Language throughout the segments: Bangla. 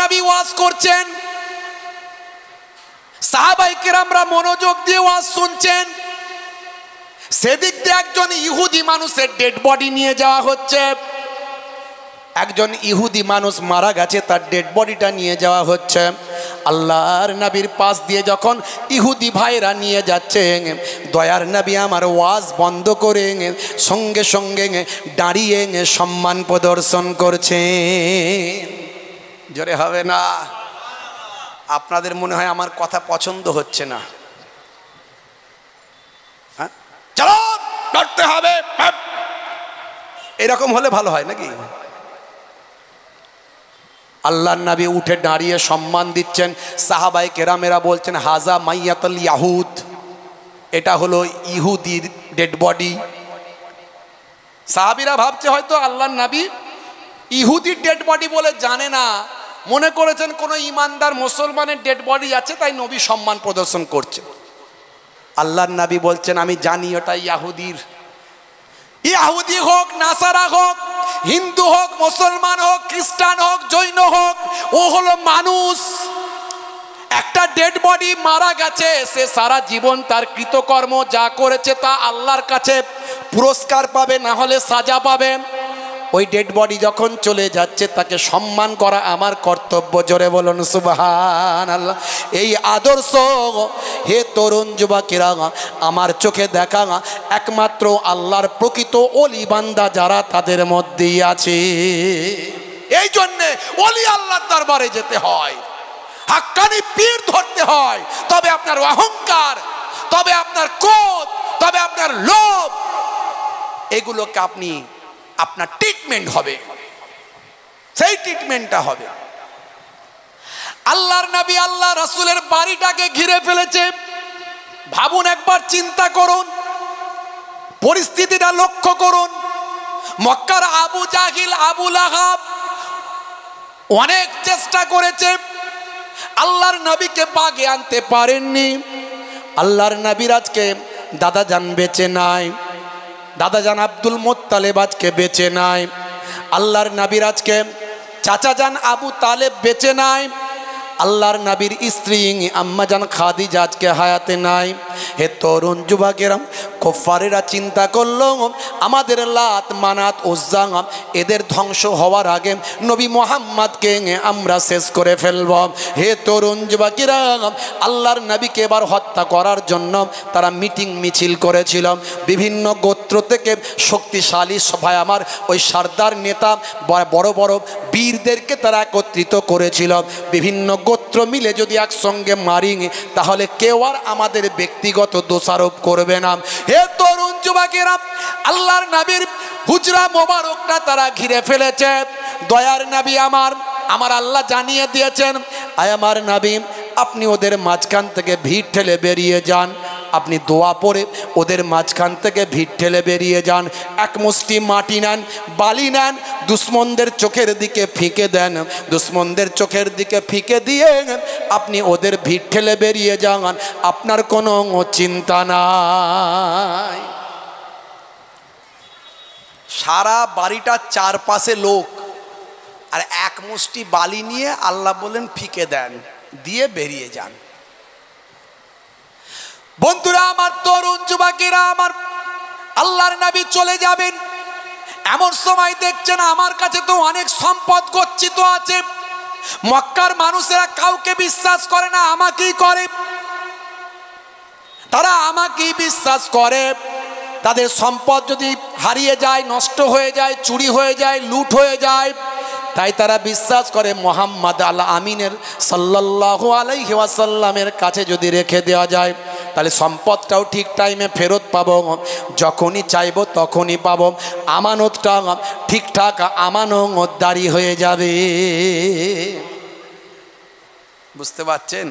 নবী ওয়াজ করছেন, সাহাবায়ে কেরামরা মনোযোগ দিয়ে ওয়াজ শুনছেন। সেদিক দিয়ে একজন ইহুদি মানুষের ডেড বডি নিয়ে যাওয়া হচ্ছে। একজন ইহুদি মানুষ মারা গেছে, তার ডেড বডিটা নিয়ে যাওয়া হচ্ছে। আল্লাহর নবীর পাশ দিয়ে যখন ইহুদি ভাইরা নিয়ে যাচ্ছে, দয়ার নবী আমার ওয়াজ বন্ধ করে সঙ্গে সঙ্গে দাঁড়িয়ে সম্মান প্রদর্শন করছে। জোরে হবে না? আপনাদের মনে হয় আমার কথা পছন্দ হচ্ছে না? হ্যাঁ, চলো লড়তে হবে, এরকম হলে ভালো হয় নাকি? আল্লাহর নবী উঠে দাঁড়িয়ে সম্মান দিচ্ছেন। সাহাবায়ে কেরামেরা বলছেন, হাজা মাইয়াতুল ইয়াহুদ, এটা হলো ইহুদির ডেড বডি। সাহাবীরা ভাবছে হয়তো আল্লাহর নবী ইহুদির ডেড বডি বলে জানে না, মনে করেছেন কোনো ইমানদার মুসলমানের ডেড বডি আছে, তাই নবী সম্মান প্রদর্শন করছে। আল্লাহর নবী বলছেন, আমি জানি ওটা ইয়াহুদির। ইহুদি হোক, নাসারা হোক, হিন্দু হোক, মুসলমান হোক, খ্রিস্টান হোক, জৈন হোক, ও হলো মানুষ। একটা ডেড বডি মারা গেছে, সে সারা জীবন তার কৃতকর্ম যা করেছে তা আল্লাহর কাছে পুরস্কার পাবে, না হলে সাজা পাবে। ওই ডেড বডি যখন চলে যাচ্ছে তাকে সম্মান করা আমার কর্তব্য। জোরে বলুন সুবহানাল্লাহ। এই আদর্শ হে তরুণ যুবকেরা আমার চোখে দেখা একমাত্র আল্লাহর প্রকৃত ওলি বান্দা যারা তাদের মধ্যেই আছে। এই জন্যে ওলি আল্লাহর দরবারে যেতে হয়, হাক্কানি পীর ধরতে হয়, তবে আপনার অহংকার, তবে আপনার ক্রোধ, তবে আপনার লোভ, এগুলোকে আপনি আপনার ট্রিটমেন্ট হবে, সেই ট্রিটমেন্টটা হবে। আল্লাহর নবী আল্লাহ রাসূলের বাড়িটাকে ঘিরে ফেলেছে। ভাবুন, একবার চিন্তা করুন, পরিস্থিতিটা লক্ষ্য করুন। মক্কার আবু জাহিল, আবু লাহাব অনেক চেষ্টা করেছে, আল্লাহর নবীকে বাগে আনতে পারেননি। আল্লাহর নবীর আজকে দাদা জান বেঁচে নাই, দাদা জান আব্দুল মুত্তালিব আজকে বেঁচে নাই। আল্লাহর নবীর আজকে চাচা জান আবু তালেব বেঁচে নাই। আল্লাহর নবীর স্ত্রী আম্মা জান খাদিজা আজকে হায়াতে নাই। হে তরুণ যুবকেরা, কুফারেরা চিন্তা করলো আমাদের লাত, মানাত, উজ্জা এদের ধ্বংস হওয়ার আগে নবী মুহাম্মদকে আমরা শেষ করে ফেলব। হে তরুণ যুবকেরা, আল্লাহর নবীকে এবার হত্যা করার জন্য তারা মিটিং মিছিল করেছিল। বিভিন্ন গোত্র থেকে শক্তিশালী সভায় আমার ওই সর্দার নেতা বড় বড় বীরদেরকে তারা একত্রিত করেছিল। বিভিন্ন গোত্র মিলে যদি একসঙ্গে মারি তাহলে কেউ আর আমাদের ব্যক্তিগত দোষারোপ করবে না। হে তরুণ যুবকেরা, আল্লাহর নবীর হুজরা মোবারকটা তারা ঘিরে ফেলেছে। দয়ার নবী আমার আল্লাহ জানিয়ে দিয়েছেন, আয় আমার নবী, আপনি ওদের মাঝখান থেকে ভিড় ঠেলে বেরিয়ে যান। আপনি দোয়া পড়ে ওদের মাঝখান থেকে ভিড় ঠেলে বেরিয়ে যান। এক মুষ্টি মাটি নেন, বালি নেন, দুশ্মনদের চোখের দিকে ফিকে দেন। দুশ্মনদের চোখের দিকে ফিকে দিয়ে আপনি ওদের ভিড় ঠেলে বেরিয়ে যান, আপনার কোনো চিন্তা নাই। সারা বাড়িটার চারপাশে লোক, আর এক মুষ্টি বালি নিয়ে আল্লাহ বলেন ফিকে দেন, দিয়ে বেরিয়ে যান। বন্ধুরা আমার, তরুণ যুবকেরা আমার, আল্লাহর নবী চলে যাবেন, এমন সময় দেখছেন আমার কাছে তো অনেক সম্পদ গচ্ছিত আছে। মক্কার মানুষেরা কাউকে বিশ্বাস করে না, আমাকেই করে। তারা আমাকেই বিশ্বাস করে। তাদের সম্পদ যদি হারিয়ে যায়, নষ্ট হয়ে যায়, চুরি হয়ে যায়, লুট হয়ে যায়, তাই তারা বিশ্বাস করে মুহাম্মদ আল আমিনের সাল্লাল্লাহু আলাইহি ওয়াসাল্লামের কাছে যদি রেখে দেওয়া যায় তাহলে সম্পদটাও ঠিক টাইমে ফেরত পাবো, যখনই চাইবো তখনই পাবো, আমানতটা ঠিকঠাক আমানতদারি হয়ে যাবে। বুঝতে পারছেন?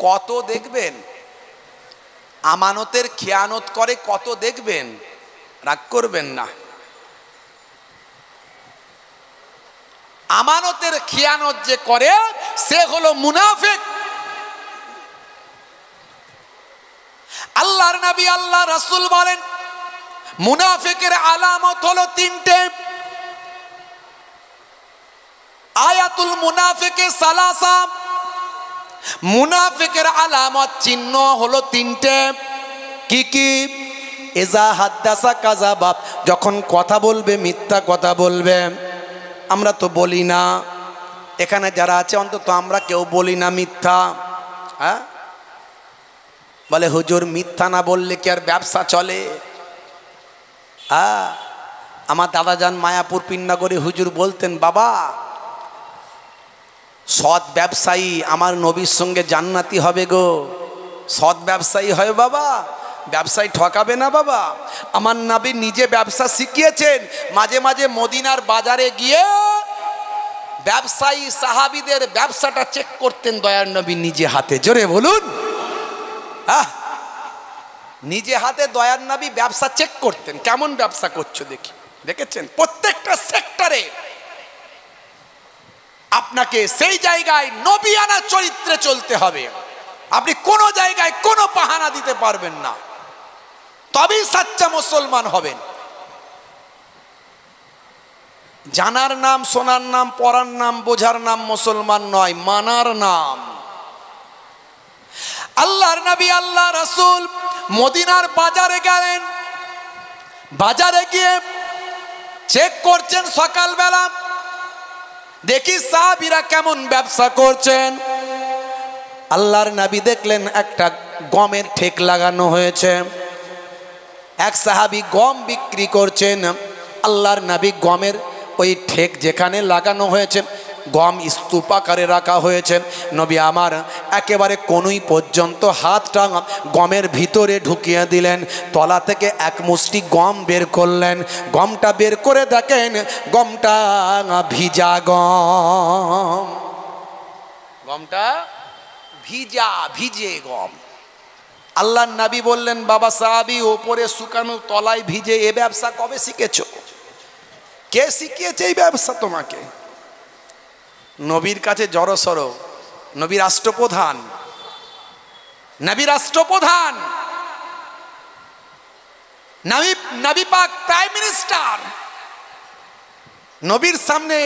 কত দেখবেন আমানতের খেয়ানত করে, কত দেখবেন। রাগ করবেন না, আমানতের খেয়ানত যে করে সে হলো মুনাফিক। আল্লাহর নবী আল্লাহ রাসূল বলেন মুনাফিকের আলামত হলো তিনটে। আয়াতুল মুনাফিকে সালাসা, মুনাফিকের আলামত চিহ্ন হলো তিনটে। কি কি? এজা হাদ্দাসা কাযাবা, যখন কথা বলবে মিথ্যা কথা বলবে। আমরা তো বলি না, এখানে যারা আছে অন্তত আমরা কেউ বলি না মিথ্যা। হ্যাঁ, বলে হুজুর মিথ্যা না বললে কি আর ব্যবসা চলে? আমার দাদাজান মায়াপুর পিন্নাগরে হুজুর বলতেন, বাবা সৎ ব্যবসায়ী আমার নবীর সঙ্গে জান্নাতি হবে গো। সৎ ব্যবসায়ী হয় বাবা, ব্যবসায়ী ঠকাবে না বাবা। আমার নবী নিজে ব্যবসা শিখিয়েছেন। মাঝে মাঝে মদিনার বাজারে গিয়ে ব্যবসায়ী সাহাবীদের ব্যবসাটা চেক করতেন দয়ার নবী নিজে হাতে। জোরে বলুন। নিজে হাতে দয়ার নবী ব্যবসা চেক করতেন, কেমন ব্যবসা করছো দেখি। দেখেছেন, প্রত্যেকটা সেক্টরে আপনাকে সেই জায়গায় নবিয়ানা চরিত্রে চলতে হবে। আপনি কোনো জায়গায় কোনো বাহানা দিতে পারবেন না, তবেই সাচ্চা মুসলমান হবেন। জানার নাম, শোনার নাম, পড়ার নাম, বোঝার নাম মুসলমান নয়, মানার নাম। আল্লাহর নবী আল্লাহ রাসূল মদিনার বাজারে গেলেন। বাজারে গিয়ে চেক করছেন সকালবেলা, দেখি সাহাবীরা কেমন ব্যবসা করছেন। আল্লাহর নবী দেখলেন একটা গমের ঠেক লাগানো হয়েছে, এক সাহাবী গম বিক্রি করছেন। আল্লাহর নবী গমের ওই ঠেক যেখানে লাগানো হয়েছে, গম স্তূপ আকারে রাখা হয়েছে, নবী আমার একেবারে কনুই পর্যন্ত হাতটা গমের ভিতরে ঢুকিয়ে দিলেন। তলা থেকে এক মুষ্টি গম বের করলেন। গমটা বের করে দেখেন গমটা ভিজা গম। গমটা ভিজা, ভিজে গম। আল্লাহর নবী বললেন, বাবা সাহাবী, ওপরে শুকানো তলায় ভিজে এ ব্যবসা কবে শিখেছো? কে শিখিয়েছে এই ব্যবসা তোমাকে? নবীর কাছে জড়সড়, নবী রাষ্ট্রপ্রধান, নবী রাষ্ট্রপ্রধান, নবী পাক প্রাইম মিনিস্টার। নবীর সামনে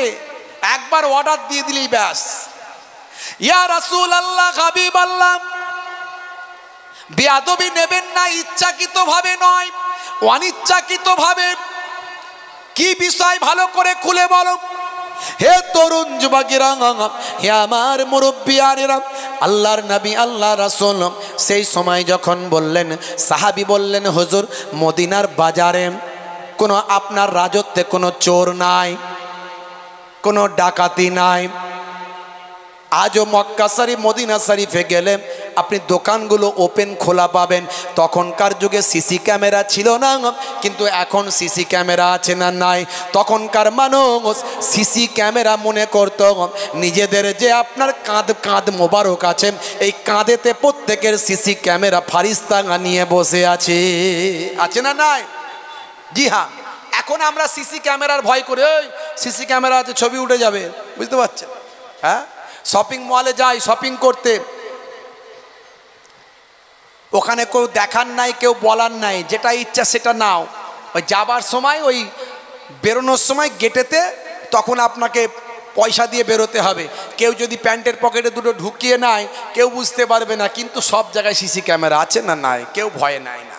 একবার অর্ডার দিয়ে দিলেই ব্যাস। ইয়া রাসূলুল্লাহ, হাবিবাল্লাহ, বেয়াদবি নেবেন না, ইচ্ছাকৃত ভাবে নয়, অনিচ্ছাকৃত ভাবে। কি বিষয় ভালো করে খুলে বলো। হে তরুণ যুবকেরা, হে আমার মুরব্বিয়ানেরা, আল্লাহর নবী আল্লাহ রাসূল সেই সময় যখন বললেন, সাহাবী বললেন, হুজুর মদিনার বাজারে কোনো আপনার রাজত্বে কোনো চোর নাই, কোনো ডাকাতি নাই। আজও মক্কা শরীফ মদিনা শরীফে গেলে আপনি দোকানগুলো ওপেন খোলা পাবেন। তখনকার যুগে সিসি ক্যামেরা ছিল না, কিন্তু এখন সিসি ক্যামেরা আছে না নাই? তখনকার মানুষ সিসি ক্যামেরা মনে করত নিজেদের যে আপনার কাঁধ মোবারক আছে, এই কাঁধেতে প্রত্যেকের সিসি ক্যামেরা ফারিস্তা নিয়ে বসে আছে। আছে না নাই? জি হ্যাঁ। এখন আমরা সিসি ক্যামেরার ভয় করে, ওই সিসি ক্যামেরা আছে, ছবি উঠে যাবে, বুঝতে পারছেন? হ্যাঁ, শপিং মলে যাই শপিং করতে, ওখানে কেউ দেখার নাই, কেউ বলার নাই, যেটা ইচ্ছা সেটা নাও। ওই যাবার সময়, ওই বেরোনোর সময় গেটেতে তখন আপনাকে পয়সা দিয়ে বেরোতে হবে। কেউ যদি প্যান্টের পকেটে দুটো ঢুকিয়ে নেয় কেউ বুঝতে পারবে না, কিন্তু সব জায়গায় সিসি ক্যামেরা আছে না নাই? কেউ ভয় নেয় না।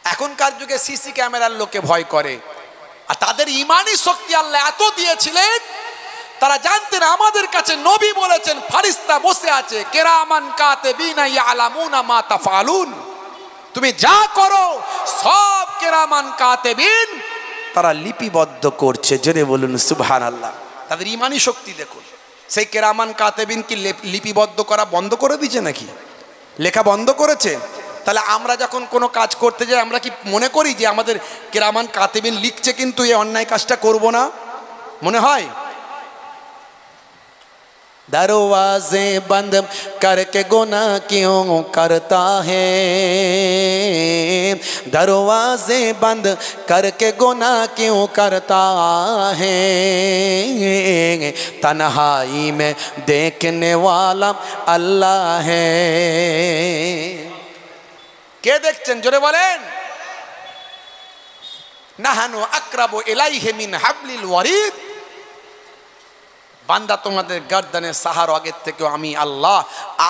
এখনকার যুগে সিসি ক্যামেরার লোকে ভয় করে। আর তাদের ইমানি শক্তি আল্লাহ এত দিয়েছিলেন, তারা জানতেন আমাদের কাছে নবী বলেছেন ফারিস্তা বসে আছে, কিরামান কাতিবিনা ইয়ালামুনা মা তাফআলুন। তুমি যা করো সব কিরামান কাতিবিন তারা লিপিবদ্ধ করছে। জোরে বলুন সুবহানাল্লাহ। তাদের ইমানি শক্তি দেখুন। সেই কিরামান কাতিবিন কি লিপিবদ্ধ করা বন্ধ করে দিয়েছে নাকি? লেখা বন্ধ করেছে? তাহলে আমরা যখন কোনো কাজ করতে যাই আমরা কি মনে করি যে আমাদের কিরামান কাতিবিন লিখছে কিন্তু এই অন্যায় কাজটা করব না? মনে হয়? दरवाजे बंद करके गुनाह क्यों करता है, दरवाजे बंद करके गुनाह क्यों करता है, तन्हाई में देखने वाला अल्लाह है। কে দেখছেন? জোরে বলেন। নাহানু আকরাবু ইলাইহি মিন হাবলিল ওয়ারিদ, বান্দা তোমাদের গর্দানের সাহার আগের থেকেও আমি আল্লাহ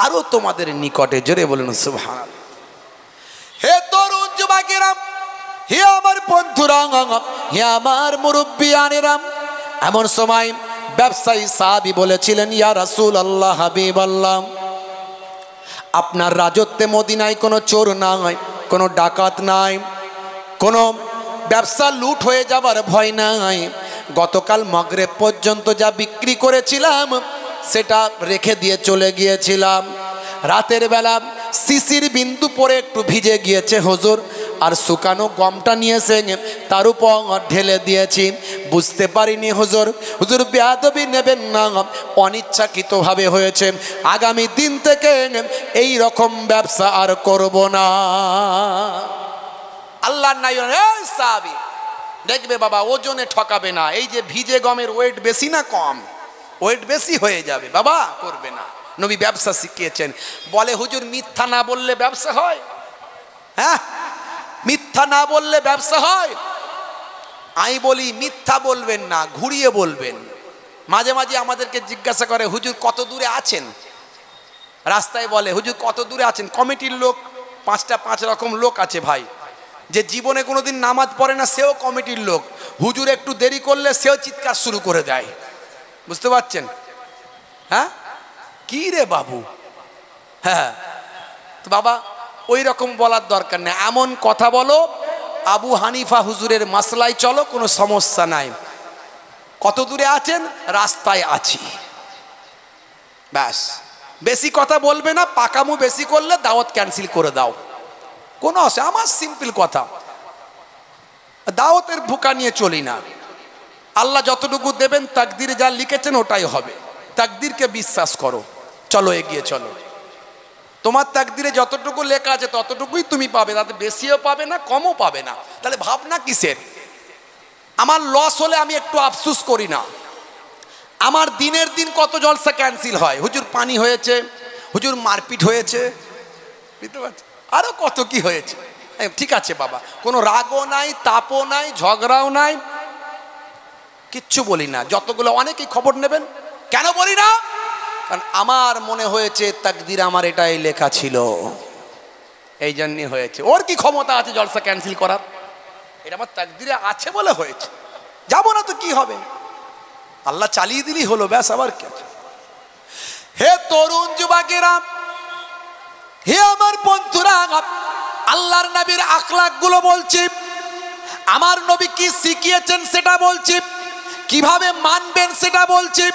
আরো তোমাদের নিকটে। জোরে বলুন সুবহানাল্লাহ। হে তরুণ যুবকেরা, হে আমার বন্ধুরা, হে আমার মুরব্বিয়ানেরা, এমন সময় ব্যবসায়ী সাহাবী বলেছিলেন, ইয়া রাসূলুল্লাহ, হাবিবাল্লাহ, আপনার রাজত্বে মদিনায় কোনো চোর নাই, কোনো ডাকাত নাই, কোনো ব্যবসা লুট হয়ে যাবার ভয় নাই। গতকাল মাগরিব পর্যন্ত যা বিক্রি করেছিলাম সেটা রেখে দিয়ে চলে গিয়েছিলাম। রাতের বেলা শিশির বিন্দু পরে একটু ভিজে গিয়েছে হুজুর, আর শুকানো গমটা নিয়েছে তার উপর ঢেলে দিয়েছি, বুঝতে পারিনি হুজুর। হুজুর বেয়াদবি নেবেন না, অনিচ্ছাকৃতভাবে হয়েছে। আগামী দিন থেকে এই রকম ব্যবসা আর করব না। আল্লাহ নাই সাহাবী দেখবে বাবা, ওজনে ঠকাবে না। এই যে ভিজে গমের ওয়েট বেশি না কম? ওয়েট বেশি হয়ে যাবে বাবা, করবে না। নবী ব্যবসা শিখিয়েছেন। বলে হুজুর মিথ্যা না বললে ব্যবসা হয়? হ্যাঁ, মিথ্যা না বললে ব্যবসা হয়? আমি বলি মিথ্যা বলবেন না, ঘুরিয়ে বলবেন। মাঝে মাঝে আমাদেরকে জিজ্ঞাসা করে, হুজুর কত দূরে আছেন? রাস্তায় বলে, হুজুর কত দূরে আছেন? কমিটির লোক 5 রকম লোক আছে ভাই। যে জীবনে কোনোদিন নামাজ পড়ে না সেও কমিটির লোক। হুজুর একটু দেরি করলে সেও চিৎকার শুরু করে দেয়। বুঝতে পারছেন? হ্যাঁ, কি রে বাবু? হ্যাঁ, তো বাবা ওই রকম বলার দরকার নেই। এমন কথা বলো, আবু হানিফা হুজুরের মাসলায় চলো, কোনো সমস্যা নাই। কত দূরে আছেন? রাস্তায় আছি, ব্যাস। বেশি কথা বলবে না, পাকামু বেশি করলে দাওয়াত ক্যান্সেল করে দাও, কোনো অসুবিধা। আমার সিম্পল কথা, দাওয়াতের ভুকা নিয়ে চলি না। আল্লাহ যতটুকু দেবেন তাকদিরে যা লিখেছেন ওটাই হবে। তাকদিরকে বিশ্বাস করো, চলো এগিয়ে চলো। তোমার তাকদিরে যতটুকু লেখা আছে ততটুকুই তুমি পাবে, তাতে বেশিও পাবে না, কমও পাবে না। তাহলে ভাবনা কিসের? আমার লস হলে আমি একটু আফসোস করি না। আমার দিনের দিন কত জলসা ক্যান্সেল হয়। হুজুর পানি হয়েছে, হুজুর মারপিট হয়েছে, বুঝতে পারছি, আরো কত কি হয়েছে। ঠিক আছে বাবা, কোনো রাগও নাই, তাপও নাই, ঝগড়াও নাই, কিচ্ছু বলি না। যতগুলো অনেকেই খবর নেবেন, কেন বলি না? কারণ আমার মনে হয়েছে তাকদির আমার এটাই লেখা ছিল, এই জন্যই হয়েছে। ওর কি ক্ষমতা আছে জলসা ক্যান্সেল করার? এটা আমার তাকদিরে আছে বলে হয়েছে, যাবো না তো কি হবে? আল্লাহ চালিয়ে দিলেই হলো, ব্যাস। আবার কি আছে? হে তরুণ যুবকেরা, হে আমার বন্ধুরা, আল্লাহর নবীর আখলাক গুলো বলছি। আমার নবী কি শিখিয়েছেন সেটা বলছি, কিভাবে মানবেন সেটা বলছি।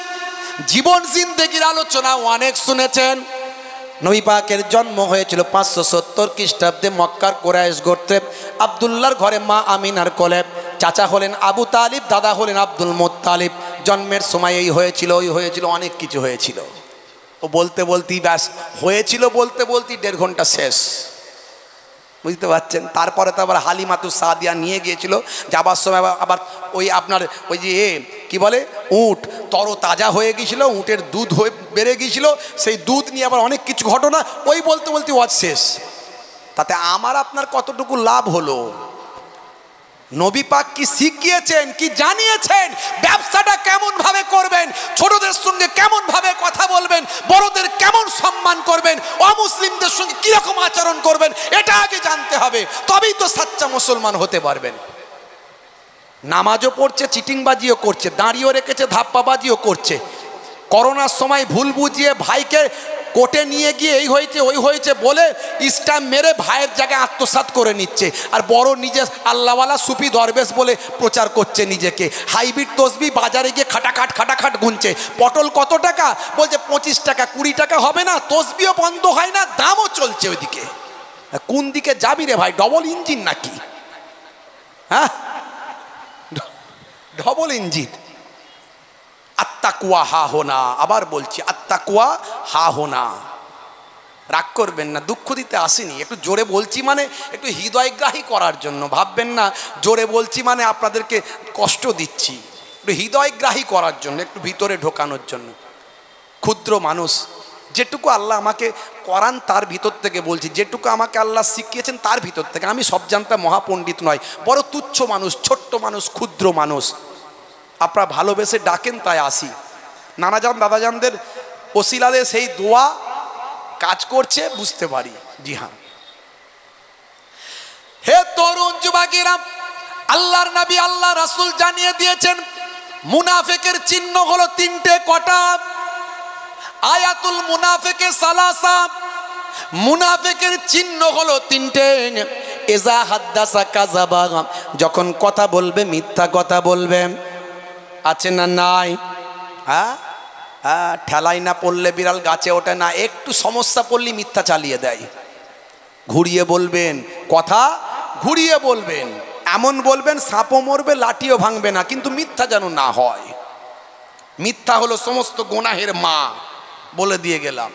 জীবন জিন্দেগির আলোচনা অনেক শুনেছেন। নবী পাকের জন্ম হয়েছিল 570 খ্রিস্টাব্দে মক্কার কুরাইশ গোত্রে, আব্দুল্লাহর ঘরে মা আমিনার কোলে। চাচা হলেন আবু তালিব, দাদা হলেন আব্দুল মুত্তালিব। জন্মের সময় এই হয়েছিল, ওই হয়েছিল, অনেক কিছু হয়েছিল। ও বলতে বলতেই ব্যাস হয়েছিল, বলতে বলতেই 1.5 ঘন্টা শেষ, বুঝতে পারছেন? তারপরে তো আবার হালিমাতু সাদিয়া নিয়ে গিয়েছিল। যাবার সময় আবার ওই আপনার ওই যে কি বলে উট তরতাজা হয়ে গিয়েছিল, উটের দুধ হয়ে বেড়ে গিয়েছিল, সেই দুধ নিয়ে আবার অনেক কিছু ঘটনা। ওই বলতে বলতে ওয়াজ শেষ। তাতে আমার আপনার কতটুকু লাভ হলো? নবী পাক কি শিখিয়েছেন, কি জানিয়েছেন, ব্যবসাটা কেমন ভাবে করবেন, ছোটদের সঙ্গে কেমন ভাবে কথা বলবেন, বড়দের কেমন সম্মান করবেন, অমুসলিমদের সঙ্গে কিরকম আচরণ করবেন, এটা আগে জানতে হবে। তবেই তো সাচ্চা মুসলমান হতে পারবেন। নামাজও পড়ছে, চিটিংবাজিও করছে, দাঁড়িয়েও রেখেছে, ধাপ্পাবাজিও করছে। করোনার সময় ভুল বুঝিয়ে ভাইকে কোর্টে নিয়ে গিয়ে এই হয়েছে ওই হয়েছে বলে স্ট্যাম্প মেরে ভাইয়ের জায়গায় আত্মসাৎ করে নিচ্ছে। আর বড় নিজে আল্লাহওয়ালা সুফি দরবেশ বলে প্রচার করছে নিজেকে। হাইব্রিড তসবি বাজারে গিয়ে খাটাখাট গুনছে। পটল কত টাকা? বলছে 25 টাকা, 20 টাকা হবে না। তসবিও বন্ধ হয় না, দামও চলছে ওইদিকে। কোন দিকে যাবি রে ভাই? ডবল ইঞ্জিন নাকি? হ্যাঁ, ডবল ইঞ্জিন। আত্তাকুয়া হা হোনা, আবার বলছি আত্তাকুয়া হা হোনা। রাগ করবেন না, দুঃখ দিতে আসেনি। একটু জোরে বলছি মানে একটু হৃদয়গ্রাহী করার জন্য। ভাববেন না জোরে বলছি মানে আপনাদেরকে কষ্ট দিচ্ছি। একটু হৃদয়গ্রাহী করার জন্য, একটু ভিতরে ঢোকানোর জন্য। ক্ষুদ্র মানুষ, যেটুকু আল্লাহ আমাকে করান তার ভিতর থেকে বলছি, যেটুকু আমাকে আল্লাহ শিখিয়েছেন তার ভিতর থেকে। আমি সব জানতা মহাপণ্ডিত নয়, বড় তুচ্ছ মানুষ, ছোট্ট মানুষ, ক্ষুদ্র মানুষ। আপনারা ভালোবেসে ডাকেন তাই আসি। নানাজান দাদাজানদের ওসিলাতে সেই দোয়া কাজ করছে, বুঝতে পারি। জি হ্যাঁ। হে তরুণ যুবকেরা, আল্লাহর নবী আল্লাহ রাসূল জানিয়ে দিয়েছেন মুনাফিকের চিহ্ন হলো তিনটে। কটা? আয়াতুল মুনাফিকে সালাসা, মুনাফিকের চিহ্ন হলো তিনটে। ইজা হাদ্দাসা কাযাবা, যখন কথা বলবে মিথ্যা কথা বলবে। আছে না নাই? হ্যাঁ, ঠেলাই না পড়লে বিড়াল গাছে ওঠে না, একটু সমস্যা পড়লে মিথ্যা চালিয়ে দেয়। ঘুরিয়ে বলবেন, কথা ঘুরিয়ে বলবেন, এমন বলবেন সাপও মরবে লাঠিও ভাঙবে না, কিন্তু মিথ্যা যেন না হয়। মিথ্যা হলো সমস্ত গুনাহের মা, বলে দিয়ে গেলাম।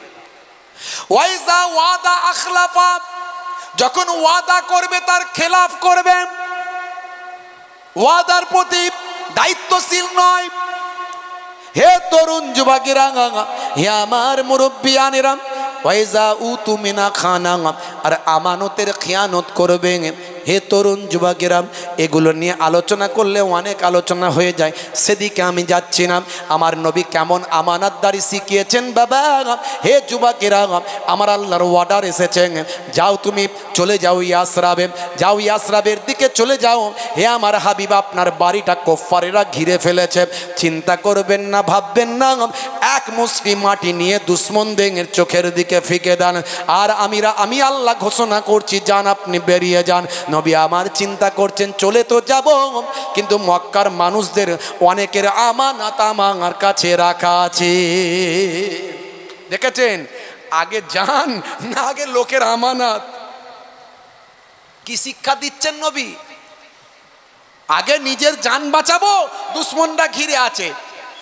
ওয়াইজা ওয়াদা আখলাফা, যখন ওয়াদা করবে তার খেলাফ করবে, ওয়াদার প্রতি দায়িত্বশীল নয়। হে তরুণ যুবকেরা, হে আমার মুরব্বিয়ানেরা, ওয়াইজা উতু মিনা খানা, আর আমানতের খিয়ানত করবে। হে তরুণ যুবকেরা, এগুলো নিয়ে আলোচনা করলে অনেক আলোচনা হয়ে যায়, সেদিকে আমি যাচ্ছি না। আমার নবী কেমন আমানতদারি শিখিয়েছেন বাবা। হে যুবকেরা, আমার আল্লাহর অর্ডার এসেছে, যাও তুমি চলে যাও ইয়াসরাবে, যাও ইয়াসরাবের দিকে চলে যাও। হে আমার হাবিব, আপনার বাড়িটা কুফারেরা ঘিরে ফেলেছে, চিন্তা করবেন না, ভাববেন না। এক মুষ্টি মাটি নিয়ে দুশমনদের চোখের দিকে ফিকে দেন, আর আমি আল্লাহ ঘোষণা করছি, যান, আপনি বেরিয়ে যান। নবী আমার চিন্তা করছেন চলে তো যাব, কিন্তু মক্কার মানুষদের অনেকের আমানত আমার কাছে রাখা আছে। দেখেছেন, আগে যান না আগে লোকের আমানত? কি শিক্ষা দিচ্ছেন নবী? আগে নিজের জান বাঁচাবো, দুশমনরা ঘিরে আছে।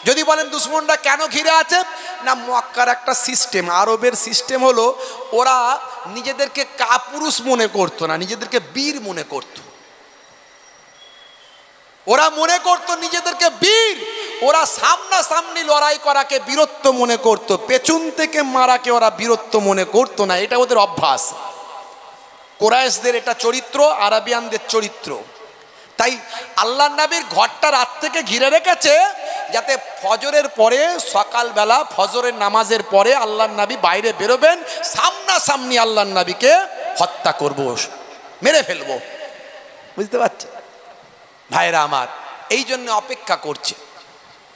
যদি বলেন দুশমনরা কেন ঘিরে আছে, না মক্কার একটা সিস্টেম, আরবের সিস্টেম হলো ওরা নিজেদেরকে কাপুরুষ মনে করতো না, নিজেদেরকে বীর মনে করত। ওরা মনে করত নিজেদেরকে বীর, ওরা সামনাসামনি লড়াই করাকে বীরত্ব মনে করত, পেছন থেকে মারাকে ওরা বীরত্ব মনে করতো না, এটা ওদের অভ্যাস। কুরাইশদের এটা চরিত্র, আরাবিয়ানদের চরিত্র। তাই আল্লাহর নবীর ঘরটা রাত থেকে ঘিরে রেখেছে, যাতে ফজরের পরে, সকালবেলা ফজরের নামাজের পরে আল্লাহর নবী বাইরে বেরোবেন, সামনাসামনি আল্লাহর নবীকে হত্যা করব, মেরে ফেলবো। বুঝতে পারছেন ভাইরা আমার? এই জন্য অপেক্ষা করছে।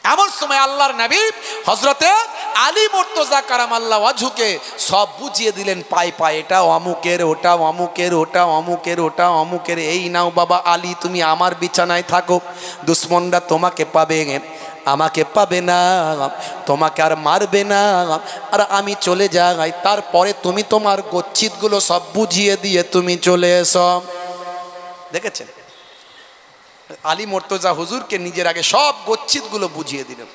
এমন সময় আল্লাহর নবী হযরতে আলী মুর্তজা কারামাল্লাহু ওয়াজহুকে সব বুঝিয়ে দিলেন পায়ে পায়ে, এটা অমুকের, ওটা অমুকের, ওটা অমুকের, ওটা অমুকের। এই নাও বাবা আলী, তুমি আমার বিছানায় থাকো, দুশমনরা তোমাকে পাবে, আমাকে পাবে না, তোমাকে আর মারবে না, আর আমি চলে যাই। তারপরে তুমি তোমার গচ্ছিতগুলো সব বুঝিয়ে দিয়ে তুমি চলে এসো। দেখেছেন, আলী মুর্তজা হুজুরকে নিজের আগে সব গচ্ছিতগুলো বুঝিয়ে দিলেন।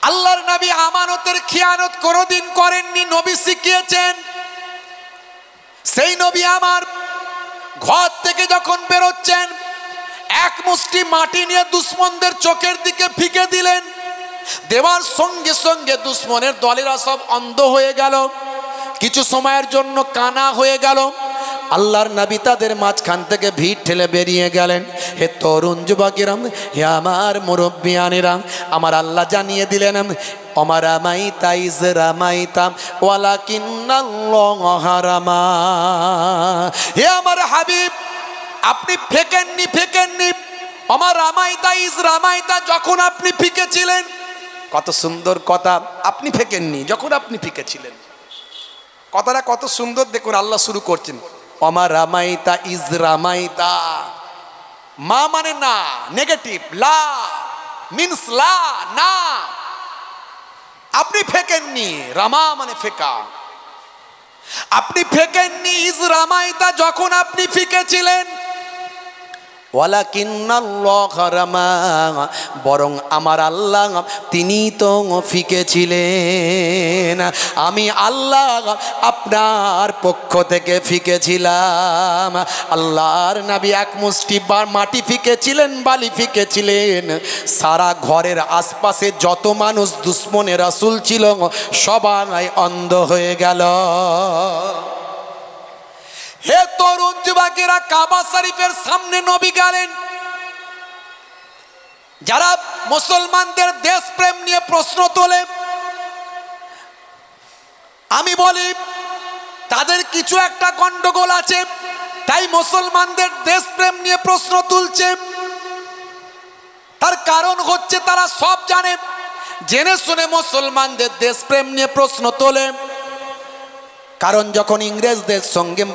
আল্লাহর নবী আমানতের খিয়ানত কোনোদিন করেননি, নবী শিখিয়েছেন। সেই নবী আমার ঘর থেকে যখন বেরোচ্ছেন, এক মুষ্টি মাটি নিয়ে দুশমনদের চোখের দিকে ফিকে দিলেন। দেওয়ার সঙ্গে সঙ্গে দুশমনের দলেরা সব অন্ধ হয়ে গেল, কিছু সময়ের জন্য কানা হয়ে গেল। আল্লাহর নবী তাদের মাঝখান থেকে ভিড় ঠেলে বেরিয়ে গেলেন। হে তরুণ যুবকেরা, হে আমার মুরব্বিয়ানেরা, আমার আল্লাহ জানিয়ে দিলেন, অমারামাইতা ইজ রামাইতা ওয়ালাকিন্নাল্লাহ রামা। হে আমার হাবিব, আপনি ফেকেননি। আমার রামাইতা ইজ রামাইতা, যখন আপনি ফিকেছিলেন। কত সুন্দর কথা, আপনি ফেকেননি, যখন আপনি ফিকেছিলেন। কথাটা কত সুন্দর, দেখুন আল্লাহ শুরু করছেন, অমা রামাইতা ইজ রামাইতা। মা মানে না, নেগেটিভ, লা মিন্স লা, না। আপনি ফেকেননি, রামা মানে ফেকা। আপনি ফেকেননি, ইজ রামাইতা, যখন আপনি ফিকেছিলেন। ওয়ালাকিন্নাল্লাহা রামা, বরং আমার আল্লাহ তিনি তো ফিকে ছিলেন, আমি আল্লাহ আপনার পক্ষ থেকে ফিকে ছিলাম। আল্লাহর নবী এক মুষ্টি মাটি ফিকে ছিলেন, বালি ফিকে ছিলেন। সারা ঘরের আশপাশে যত মানুষ দুশ্মনে রাসূল ছিল সবাই অন্ধ হয়ে গেল। হে তরুণ যুবকেরা, কাবা শরীফের সামনে নবী গেলেন। যারা মুসলমানদের দেশপ্রেম নিয়ে প্রশ্ন তোলে, আমি বলি তাদের কিছু একটা গন্ডগোল আছে, তাই মুসলমানদের দেশপ্রেম নিয়ে প্রশ্ন তুলছে। তার কারণ হচ্ছে তারা সব জানে, জেনে শুনে মুসলমানদের দেশপ্রেম নিয়ে প্রশ্ন তোলে। কারণ যখন ইংরেজদের সঙ্গে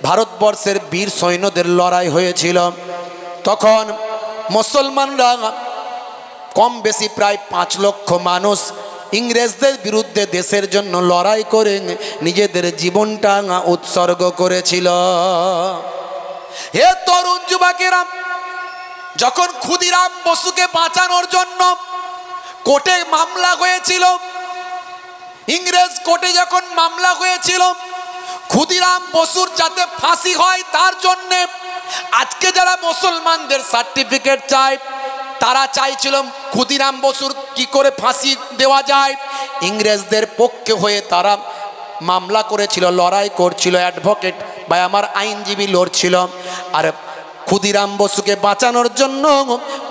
ভারতবর্ষের বীর সৈন্যদের লড়াই হয়েছিল, তখন মুসলমানরা কম বেশি প্রায় 5 লক্ষ মানুষ ইংরেজদের বিরুদ্ধে দেশের জন্য লড়াই করে নিজেদের জীবনটা উৎসর্গ করেছিল। হে তরুণ যুবকেরা, যখন ক্ষুদিরাম বসুকে বাঁচানোর জন্য কোর্টে মামলা হয়েছিল, ইংরেজ কোর্টে যখন মামলা হয়েছিল ক্ষুদিরাম বসুর যাতে ফাঁসি হয় তার জন্য, আজকে যারা মুসলমানদের সার্টিফিকেট চায় তারা চাইছিল ক্ষুদিরাম বসুর কি করে ফাঁসি দেওয়া যায়। ইংরেজদের পক্ষে হয়ে তারা মামলা করেছিল, লড়াই করছিল, অ্যাডভোকেট বা আমার আইনজীবী লড়ছিল। আর ক্ষুদিরাম বসুকে বাঁচানোর জন্য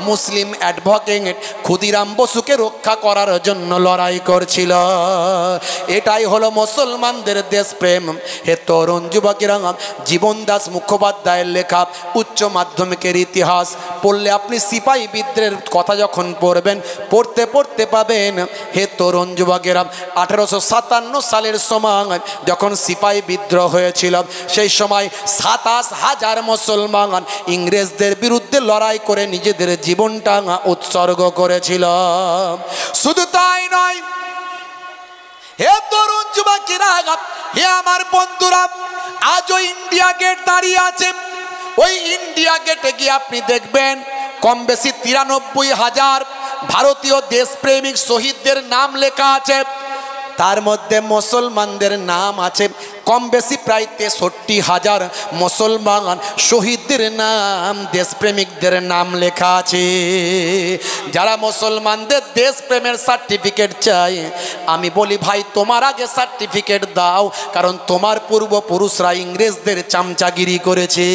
মুসলিম অ্যাডভোকেট ক্ষুদিরাম বসুকে রক্ষা করার জন্য লড়াই করছিল। এটাই হলো মুসলমানদের দেশপ্রেম। হে তরুণ যুবকেরা, জীবনদাস মুখোপাধ্যায়ের লেখা উচ্চ মাধ্যমিকের ইতিহাস পড়লে আপনি সিপাহী বিদ্রোহের কথা যখন পড়বেন, পড়তে পড়তে পাবেন, হে তরুণ যুবকেরা, 1857 সালের সময় যখন সিপাহী বিদ্রোহ হয়েছিল, সেই সময় 27,000 মুসলমান ইংরেজদের বিরুদ্ধে লড়াই করে নিজেদের জীবনটা উৎসর্গ করেছিল। শুধু তাই নয়, হে তরুণ যুবকেরা, হে আমার বন্ধুরা, আজও ইন্ডিয়া গেট দাঁড়িয়ে আছে। ওই ইন্ডিয়া গেটে গিয়ে আপনি দেখবেন কম বেশি 93,000 ভারতীয় দেশপ্রেমিক শহীদদের নাম লেখা আছে। তার মধ্যে মুসলমানদের নাম আছে কম বেশি প্রায় 63,000 মুসলমান শহীদদের নাম, দেশপ্রেমিকদের নাম লেখা আছে। যারা মুসলমানদের দেশপ্রেমের সার্টিফিকেট চাই, আমি বলি ভাই তোমার আগে সার্টিফিকেট দাও, কারণ তোমার পূর্বপুরুষরা ইংরেজদের চামচাগিরি করেছে।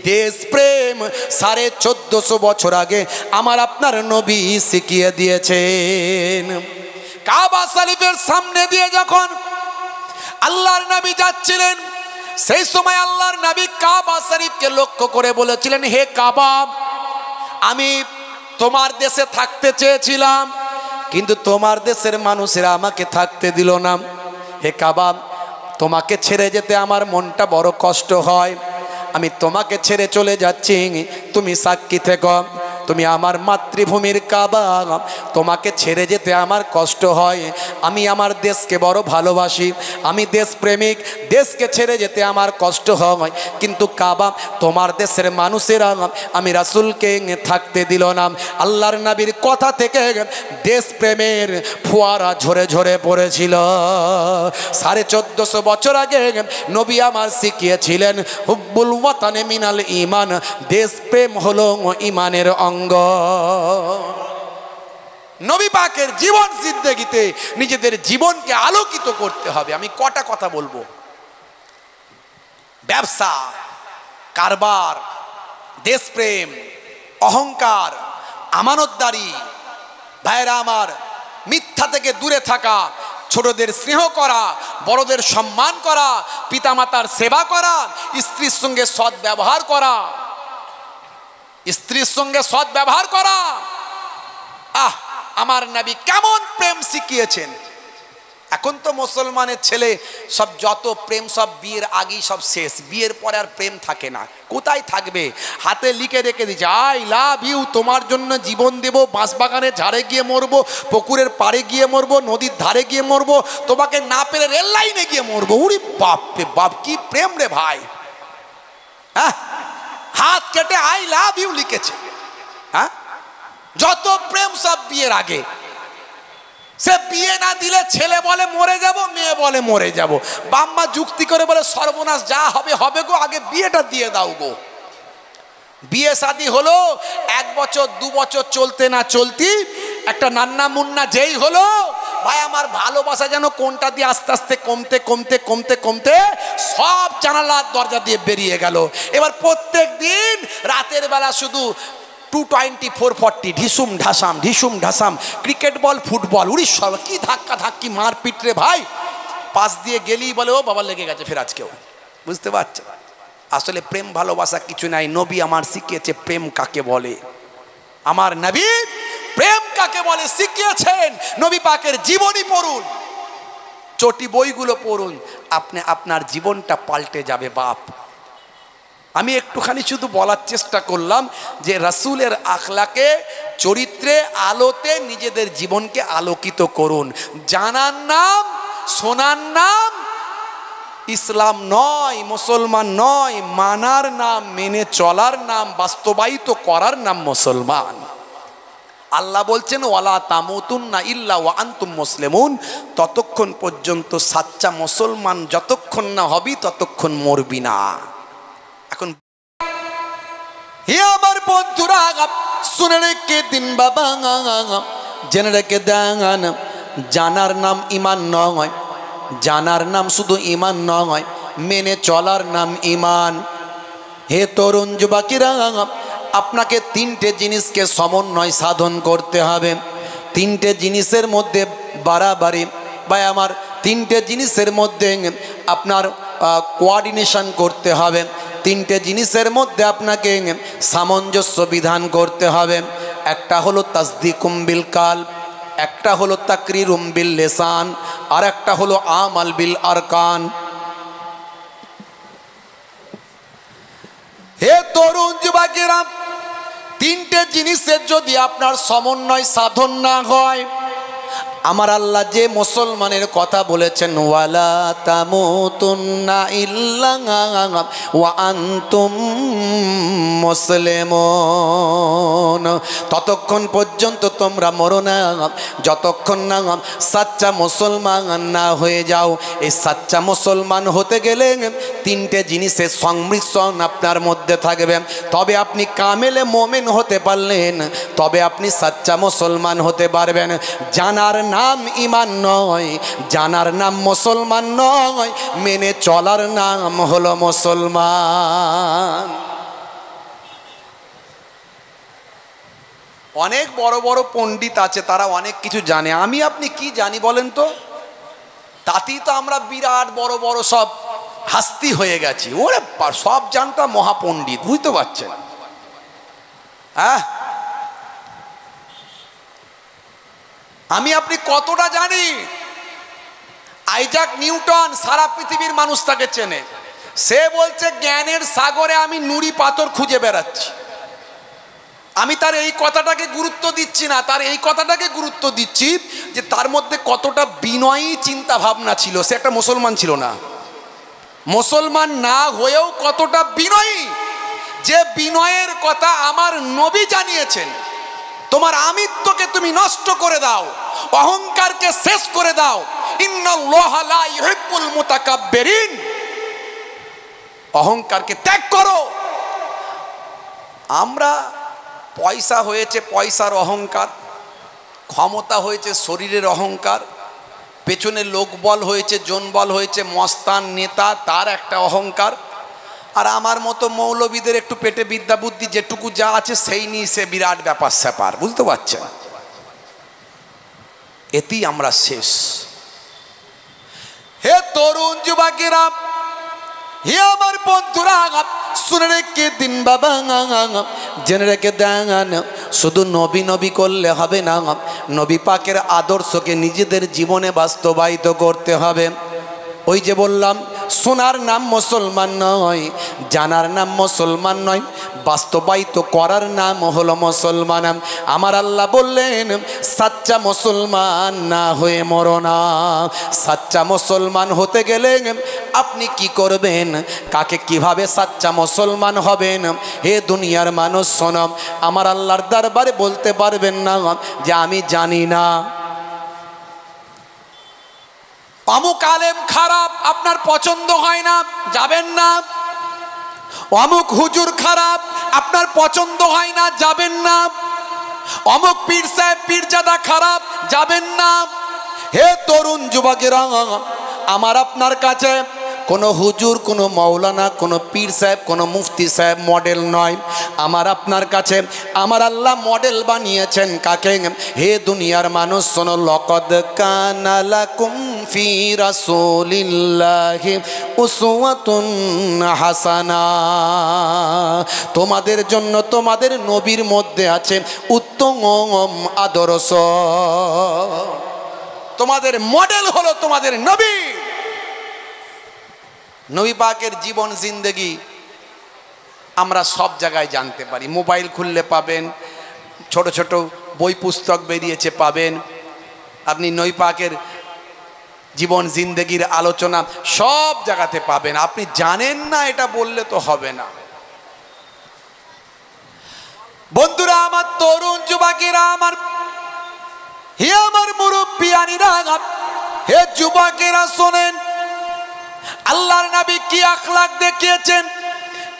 দেশপ্রেম 1450 বছর আগে আমার আপনার নবী শিখিয়ে দিয়েছেন। কাবা শরীফের সামনে দিয়ে যখন আল্লাহর নবী যাচ্ছিলেন, সেই সময় আল্লাহর নবী কাবা শরীফকে লক্ষ্য করে বলেছিলেন, হে কাবা, আমি তোমার দেশে থাকতে চেয়েছিলাম, কিন্তু তোমার দেশের মানুষেরা আমাকে থাকতে দিল না। হে কাবা, তোমাকে ছেড়ে যেতে আমার মনটা বড় কষ্ট হয়। আমি তোমাকে ছেড়ে চলে যাচ্ছি, তুমি সাক্ষী থেকো। তুমি আমার মাতৃভূমির কাবা, তোমাকে ছেড়ে যেতে আমার কষ্ট হয়। আমি আমার দেশকে বড় ভালোবাসি, আমি দেশপ্রেমিক, দেশকে ছেড়ে যেতে আমার কষ্ট হয়। কিন্তু কাবা, তোমার দেশের মানুষেরা আমি রাসূলকে থাকতে দিল না। আল্লাহর নবীর কথা থেকে দেশপ্রেমের ফোয়ারা ঝরে ঝরে পড়েছিল। 1450 বছর আগে নবী আমার শিখিয়েছিলেন, হুব্বুল ওয়াতানে মিনাল ঈমান, দেশপ্রেম হলো ঈমানের অঙ্গ। নবী পাকের জীবন জিন্দেগিতে নিজেদের জীবনকে আলোকিত করতে হবে। আমি কটা কথা বলবো। ব্যবসা, কারবার, দেশপ্রেম, অহংকার, আমানতদারি, ভাইরা আমার, মিথ্যা থেকে দূরে থাকা, ছোটদের স্নেহ করা, বড়দের সম্মান করা, পিতামাতার সেবা করা, স্ত্রীর সঙ্গে সৎ ব্যবহার করা, স্ত্রীর সঙ্গে সৎ ব্যবহার করা। আমার নবী কেমন প্রেম শিখিয়েছেন। এখন তো মুসলমানের ছেলে সব যত প্রেম সব বিয়ের আগেই সব শেষ, বিয়ের পরে আর প্রেম থাকে না। কোথায় থাকবে? হাতে লিখে রেখে দিচ্ছে, আই লাভ ইউ, তোমার জন্য জীবন দেব, বাঁশবাগানের ঝাড়ে গিয়ে মরবো, পুকুরের পাড়ে গিয়ে মরবো, নদীর ধারে গিয়ে মরবো, তোমাকে না পেরে রেল লাইনে গিয়ে মরবো। উরি বাপ রে বাপ, কি প্রেম রে ভাই। হাত কেটে আই লাভ ইউ লিখেছে। হ্যাঁ, যত প্রেম সব বিয়ের আগে। সে বিয়ে না দিলে ছেলে বলে মরে যাব, মেয়ে বলে মরে যাব। বাম্মা যুক্তি করে বলে সর্বনাশ, যা হবে হবে গো, আগে বিয়েটা দিয়ে দাও গো। বিয়ে শাদী হলো, 1 বছর 2 বছর চলতে না চলতি একটা নান্না মুন্না যেই হলো, ভাই আমার ভালোবাসা যেন কোনটা দিয়ে আস্তে আস্তে কমতে কমতে কমতে কমতে সব জানালার দরজা দিয়ে বেরিয়ে গেল। এবার প্রত্যেক দিন রাতের বেলা শুধু 220 440 ঢিসুম ঢাসাম, ক্রিকেট বল ফুটবল, উড়িষ্যা কি ধাক্কা ধাক্কি মারপিট রে ভাই। পাশ দিয়ে গেলেই বলে ও বাবা লেগে গেছে ফের আজকেও। বুঝতে পারছে? আসলে প্রেম ভালোবাসা কিছু নাই। নবী আমার শিখিয়েছে প্রেম কাকে বলে। আমার নবী প্রেম কাকে বলে শিখিয়েছেন। নবী পাকের জীবনী পড়ুন, চটি বইগুলো পড়ুন, আপনি আপনার জীবনটা পাল্টে যাবে বাপ। আমি একটুখানি শুধু বলার চেষ্টা করলাম যে রাসূলের আখলাকে, চরিত্রে, আলোতে নিজেদের জীবনকে আলোকিত করুন। জানার নাম, শোনার নাম ইসলাম নয়, মুসলমান নয়। মানার নাম, মেনে চলার নাম, বাস্তবায়িত করার নাম মুসলমান। আল্লাহ বলছেন ওয়ালা তামুতুন্না ইল্লা ওয়া আনতুম মুসলিমুন। ততক্ষণ পর্যন্ত সাচ্চা মুসলমান যতক্ষণ না হবি ততক্ষণ মরবি না। এখন হে আমার বন্ধুরা, শুনে রেখে দিন বাবা, জেনে রেখে দেন, জানার নাম ঈমান নয়, জানার নাম শুধু ঈমান নয়, মেনে চলার নাম ঈমান। হে তরুণ যুবকেরা, আপনাকে 3টে জিনিসকে সমন্বয় সাধন করতে হবে। 3টে জিনিসের মধ্যে বাড়াবাড়ি, ভাই আমার 3টে জিনিসের মধ্যে আপনার কোঅর্ডিনেশন করতে হবে। 3টে জিনিসের মধ্যে আপনাকে সামঞ্জস্য বিধান করতে হবে। একটা হলো তাসদিকুম বিল কালব, একটা হলো তাকরিরুম বিল লিসান, আর একটা হলো আমাল বিল আরকান। হে তরুণ যুবকেরা, 3টে জিনিসের যদি আপনার সমন্বয় সাধন না হয়, আমার আল্লাহ যে মুসলমানের কথা বলেছেন ওয়ালা তামুতুন্না ইল্লা ওয়া আনতুম মুসলিমুন, ততক্ষণ পর্যন্ত তোমরা মরো না যতক্ষণ না সাচ্চা মুসলমান না হয়ে যাও। এই সাচ্চা মুসলমান হতে গেলে 3টে জিনিসের সংমিশ্রণ আপনার মধ্যে থাকবে, তবে আপনি কামেলে মোমেন হতে পারলেন, তবে আপনি সাচ্চা মুসলমান হতে পারবেন। জানার নাম ঈমান নয়, জানার নাম মুসলমান নয়, মেনে চলার নাম হলো মুসলমান। অনেক বড় বড় পণ্ডিত আছে, তারা অনেক কিছু জানে। আমি আপনি কি জানি বলেন তো? তাতেই তো আমরা বিরাট বড় বড় সব হাস্তি হয়ে গেছি। ওরে সব জানতা মহাপণ্ডিত, বুঝতে পারছেন? হ্যাঁ, আমি আপনি কতটা জানি? আইজাক নিউটন সারা পৃথিবীর মানুষ তাকে চেনে। সে বলছে জ্ঞানের সাগরে আমি নুড়ি পাথর খুঁজে বেড়াচ্ছি। আমি তার এই কথাটাকে গুরুত্ব দিচ্ছি না, তার এই কথাটাকে গুরুত্ব দিচ্ছি যে তার মধ্যে কতটা বিনয়ী চিন্তা ভাবনা ছিল। সে একটা মুসলমান ছিল না, মুসলমান না হয়েও কতটা বিনয়ী, যে বিনয়ের কথা আমার নবী জানিয়েছেন। তোমার আমিত্বকে তুমি নষ্ট করে দাও, অহংকারকে শেষ করে দাও। ইন্নাল্লাহা লা ইউহিব্বুল মুতাকাব্বিরিন, অহংকারকে ত্যাগ করো। আমরা পয়সা হয়েছে পয়সার অহংকার, ক্ষমতা হয়েছে শরীরের অহংকার, পেছনে লোকবল হয়েছে, জনবল হয়েছে, মস্তান নেতা তার একটা অহংকার। আর আমার মতো মৌলবীদের একটু পেটে বিদ্যা বুদ্ধি যেটুকু যা আছে সেই নিয়ে সে বিরাট ব্যাপার স্যাপার, বুঝতে পারছেন? এতেই আমরা শেষ। হে তরুণ যুবকেরা, হে আমার বন্ধুরা, শুনে রেখে দিন বাবা, জেনে রেখে দেন, শুধু নবী নবী করলে হবে না, নবী পাকের আদর্শকে নিজেদের জীবনে বাস্তবায়িত করতে হবে। ওই যে বললাম শোনার নাম মুসলমান নয়, জানার নাম মুসলমান নয়, বাস্তবায়িত করার নাম হলো মুসলমান। আমার আল্লাহ বললেন সাচ্চা মুসলমান না হয়ে মরো না। সাচ্চা মুসলমান হতে গেলে আপনি কি করবেন, কাকে কিভাবে সাচ্চা মুসলমান হবেন? হে দুনিয়ার মানুষ শোনো, আমার আল্লাহর দরবারে বলতে পারবেন না যে আমি জানি না। অমুক আলেম খারাপ, আপনার পছন্দ হয় না, যাবেন না। অমুক হুজুর খারাপ, আপনার পছন্দ হয় না, যাবেন না। অমুক পীর সাহেব পীরজাদা খারাপ, যাবেন না। হে তরুণ যুবকেরা, আমার আপনার কাছে কোনো হুজুর, কোনো মৌলানা, কোনো পীর সাহেব, কোনো মুফতি সাহেব মডেল নয়। আমার আপনার কাছে আমার আল্লাহ মডেল বানিয়েছেন কাকে? হে দুনিয়ার মানুষ শোনো, লাকাদ কানা লাকুম ফি রাসূলিল্লাহি উসওয়াতুন হাসানা। তোমাদের জন্য তোমাদের নবীর মধ্যে আছে উত্তম আদর্শ। তোমাদের মডেল হলো তোমাদের নবী। নবী পাকের জীবন জিন্দেগি আমরা সব জায়গায় জানতে পারি। মোবাইল খুললে পাবেন, ছোট ছোট বই পুস্তক বেরিয়েছে পাবেন। আপনি নবী পাকের জীবন জিন্দেগির আলোচনা সব জায়গাতে পাবেন। আপনি জানেন না এটা বললে তো হবে না। বন্ধুরা আমার, তরুণ যুবকেরা আমার, হে আমার মুরব্বিয়ানিরা, হে যুবকেরা শোনেন, আল্লাহর নবী কি আখলাক দেখিয়েছেন,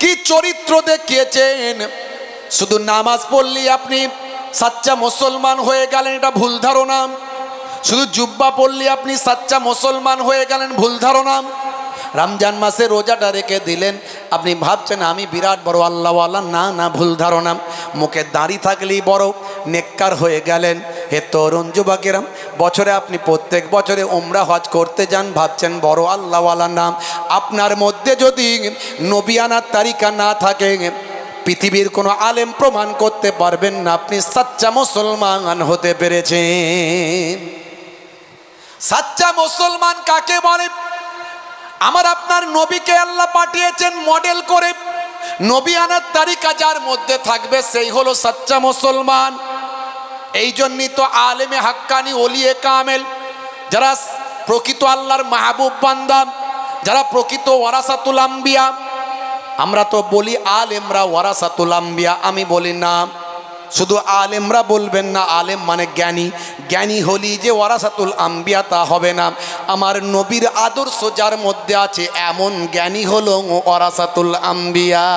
কি চরিত্র দেখিয়েছেন। শুধু নামাজ পড়লেই আপনি সাচ্চা মুসলমান হয়ে গেলেন, এটা ভুল ধারণা। শুধু জুব্বা পড়লে আপনি সাচ্চা মুসলমান হয়ে গেলেন, ভুল ধারণা। রমজান মাসে রোজাটা রেখে দিলেন, আপনি ভাবছেন আমি বিরাট বড় আল্লাহওয়ালা, না না, ভুল ধারণা। মুখে দাড়ি থাকলেই বড় নেককার হয়ে গেলেন। হে তরুণ যুবকেরা, বছরে আপনি প্রত্যেক বছরে উমরা হজ করতে যান, ভাবছেন বড় আল্লাহওয়ালা নাম। আপনার মধ্যে যদি নবিয়ানার তারিকা না থাকে, পৃথিবীর কোনো আলেম প্রমাণ করতে পারবেন না আপনি সাচ্চা মুসলমান হতে পেরেছেন। সাচ্চা মুসলমান কাকে বলে? আমার আপনার নবীকে আল্লাহ পাঠিয়েছেন মডেল করে। নবিয়ানার তারিকা যার মধ্যে থাকবে সেই হলো সাচ্চা মুসলমান। এই জন্যই তো আলেমে হাক্কানি, ওলিয়ে কামেল, যারা প্রকৃত আল্লাহর মাহবুব বান্দা, যারা প্রকৃত ওয়ারাসাতুল আম্বিয়া, আমরা তো বলি আলেমরা ওয়ারাসাতুল আম্বিয়া, আমি বলি না। শুধু আলেমরা বলবেন না, আলেম মানে জ্ঞানী। জ্ঞানী হলি যে ওয়ারাসাতুল আম্বিয়া তা হবে না। আমার নবীর আদর্শ যার মধ্যে আছে এমন জ্ঞানী হলো ওয়ারাসাতুল আম্বিয়া।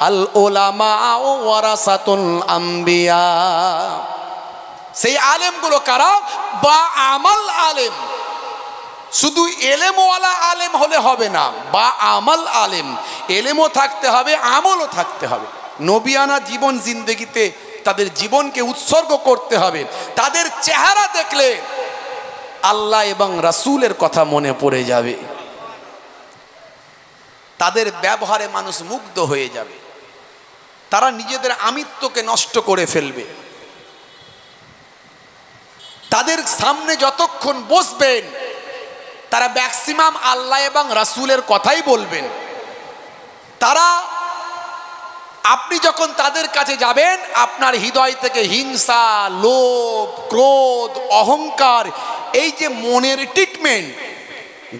আল উলামা ওয়ারাসাতুল আম্বিয়া। সেই আলেমগুলো কারা? বা আমাল আলেম। শুধু এলেমওয়ালা আলেম হলে হবে না, বা আমাল আলেম। এলেমও থাকতে হবে, আমলও থাকতে হবে। নবিয়ানা জীবন জিন্দেগিতে তাদের জীবনকে উৎসর্গ করতে হবে। তাদের চেহারা দেখলে আল্লাহ এবং রাসূলের কথা মনে পড়ে যাবে। তাদের ব্যবহারে মানুষ মুগ্ধ হয়ে যাবে। তারা নিজেদের আমিত্বকে নষ্ট করে ফেলবে। তাদের সামনে যতক্ষণ বসবেন তারা ম্যাক্সিমাম আল্লাহ এবং রাসূলের কথাই বলবেন। তারা, আপনি যখন তাদের কাছে যাবেন, আপনার হৃদয় থেকে হিংসা, লোভ, ক্রোধ, অহংকার, এই যে মনের ট্রিটমেন্ট,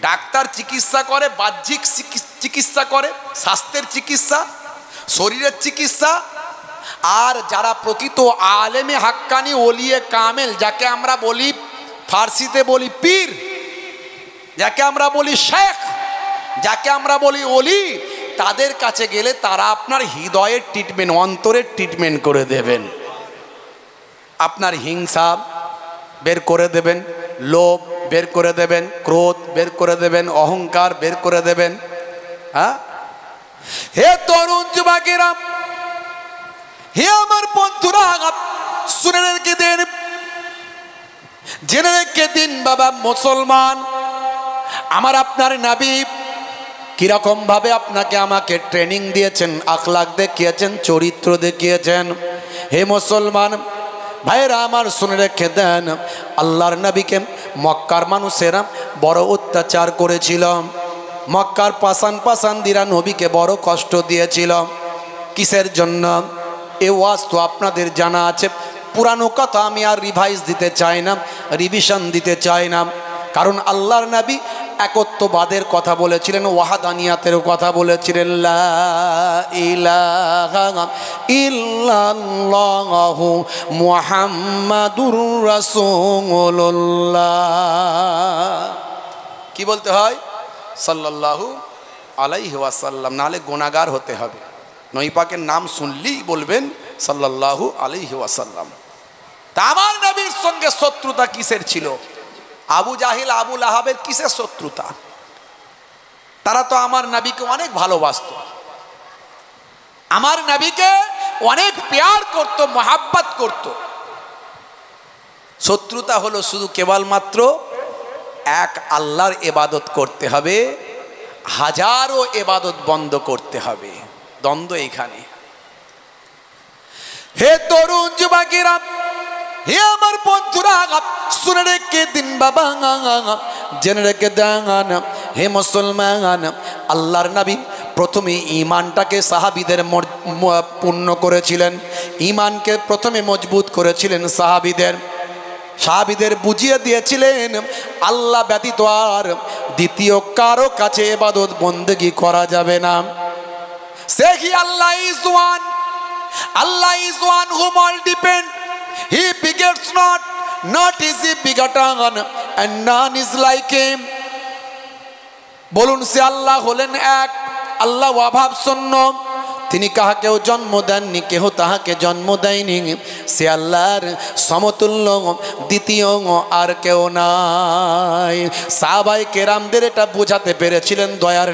ডাক্তার চিকিৎসা করে, বাহ্যিক চিকিৎসা করে, স্বাস্থ্যের চিকিৎসা, শরীরের চিকিৎসা। আর যারা প্রকৃত আলেমে হাক্কানি, ওলিয়ে কামেল, যাকে আমরা বলি ফার্সিতে বলি পীর, যাকে আমরা বলি শেখ, যাকে আমরা বলি ওলি, তাদের কাছে গেলে তারা আপনার হৃদয়ের ট্রিটমেন্ট, অন্তরের ট্রিটমেন্ট করে দেবেন। আপনার হিংসা বের করে দেবেন, লোভ বের করে দেবেন, ক্রোধ বের করে দেবেন, অহংকার বের করে দেবেন। হ্যাঁ, হে তরুণ যুবকেরা, হে আমার বন্ধুরা, শুনে রেখে দিন, জেনে রেখে দিন বাবা মুসলমান, আমার আপনার নবী কিরকম ভাবে আপনাকে আমাকে ট্রেনিং দিয়েছেন, আখলাক দেখিয়েছেন, চরিত্র দেখিয়েছেন। হে মুসলমান ভাইরা আমার, শুনে রেখে দেন, আল্লাহর নবীকে মক্কার মানুষেরা বড় অত্যাচার করেছিল। মক্কার পাসানদিরা নবীকে বড় কষ্ট দিয়েছিল। কিসের জন্য? এ ওয়াজ তো আপনাদের জানা আছে, পুরানো কথা আমি আর রিভাইজ দিতে চাই না, রিভিশন দিতে চাই না। কারণ আল্লাহর নবী একত্ববাদের কথা বলেছিলেন, ওয়াহাদানিয়াতের কথা বলেছিলেন, লা ইলাহা ইল্লাল্লাহু মুহাম্মাদুর রাসূলুল্লাহ। কি বলতে হয়? সাল্লাল্লাহু আলাইহি ওয়াসাল্লাম, নাহলে গুনাহগার হতে হবে। নবী পাকের নাম শুনলেই বলবেন সাল্লাল্লাহু আলাইহি ওয়াসাল্লাম। তা আমার নবীর সঙ্গে শত্রুতা কিসের ছিল? আবু জাহিল আবু লাহাবের কিসের শত্রুতা? তারা তো আমার নবীকে অনেক ভালোবাসত, আমার নবীকে অনেক প্যার করত, মোহাব্বত করত। শত্রুতা হলো শুধু কেবলমাত্র এক আল্লাহর ইবাদত করতে হবে, হাজারো ইবাদত বন্ধ করতে হবে। দ্বন্দ্ব এখানে। হে তরুণ যুবকেরা, হে আমার বন্ধুরা, শুনে রেখে দিন বাবা, জেনে রেখে দেন হে মুসলমান, আল্লাহর নবী প্রথমে ঈমানটাকে সাহাবীদের পূর্ণ করেছিলেন, ঈমানকে প্রথমে মজবুত করেছিলেন সাহাবীদের বুঝিয়ে দিয়েছিলেন আল্লাহ ব্যতীত আর দ্বিতীয় কারো কাছে ইবাদত বন্দেগী করা যাবে না। সেই Allah is one, Allah is one whom all depend. He begets not, not is he begotten, and none is like him. বলুন, সে আল্লাহ হলেন এক, আল্লাহ অভাব শূন্য, তিনি কাহাকেও জন্ম দেননি, কেহ তাহাকে জন্ম দেয়নি। সে আল্লাহর সমতুল্য দ্বিতীয় আর কেউ নাই। সাহাবায়ে কেরামদের এটা বোঝাতে পেরেছিলেন দয়ার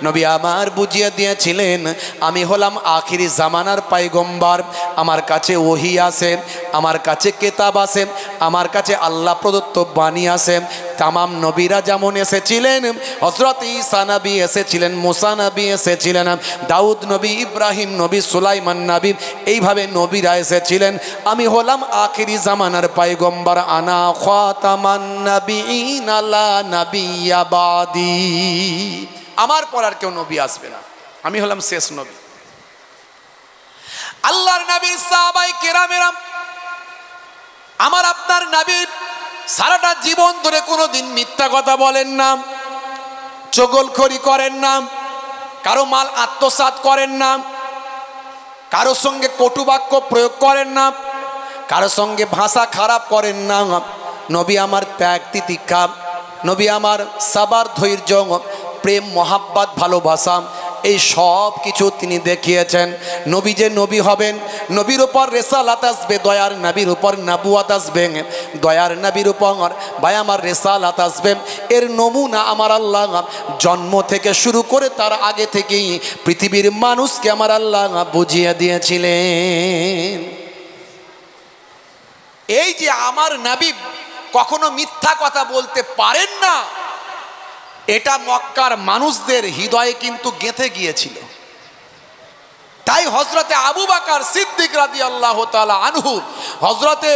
নবী আমার বুঝিয়ে দিয়েছিলেন, আমি হলাম আখিরি জামানার পয়গম্বর, আমার কাছে ওহী আছে, আমার কাছে কিতাব আছে, আমার কাছে আল্লাহ প্রদত্ত বাণী আছে। তামাম নবীরা যেমন এসেছিলেন, হযরত ঈসা নবী এসেছিলেন, মুসা নবী এসেছিলেন, দাউদ নবী, ইব্রাহিম নবী, সুলাইমান নবী, এইভাবে নবীরা এসেছিলেন। আমি হলাম আখিরি জামানার পয়গম্বর, আনা খাতামান নবিয়িন লা নবিয়্যা বাদি। আমার পর আর কেউ নবী আসবে না, আমি হলাম শেষ নবী। আল্লাহর নবী সাহাবায়ে কেরামেরা, আমার আপনার নবী সারাটা জীবন ধরে কোনোদিন মিথ্যা কথা বলেন না, চগলখড়ি করেন না, কারো মাল আত্মসাৎ করেন না, কারো সঙ্গে কটু বাক্য প্রয়োগ করেন না, কারো সঙ্গে ভাষা খারাপ করেন না। নবী আমার ত্যাগ তিতিক্ষা, নবী আমার সাবার, ধৈর্য, প্রেম, মহাব্বত, ভালোবাসা, এই সব কিছু তিনি দেখিয়েছেন। নবী যে নবী হবেন, নবীর উপর রেসালাত আসবে, দয়ার নবীর উপর নবুয়াত আসবে, দয়ার নবীর উপর ভাই আমার রেসালাত আসবে। এর নমুনা আমার আল্লাহ জন্ম থেকে শুরু করে তার আগে থেকেই পৃথিবীর মানুষকে আমার আল্লাহ বুঝিয়ে দিয়েছিলেন। এই যে আমার নবী কখনো মিথ্যা কথা বলতে পারেন না, এটা মক্কার মানুষদের হৃদয়ে কিন্তু গেঁথে গিয়েছিল। তাই হযরতে আবু বকর সিদ্দিক রাদিয়াল্লাহু তাআলা আনহু, হযরতে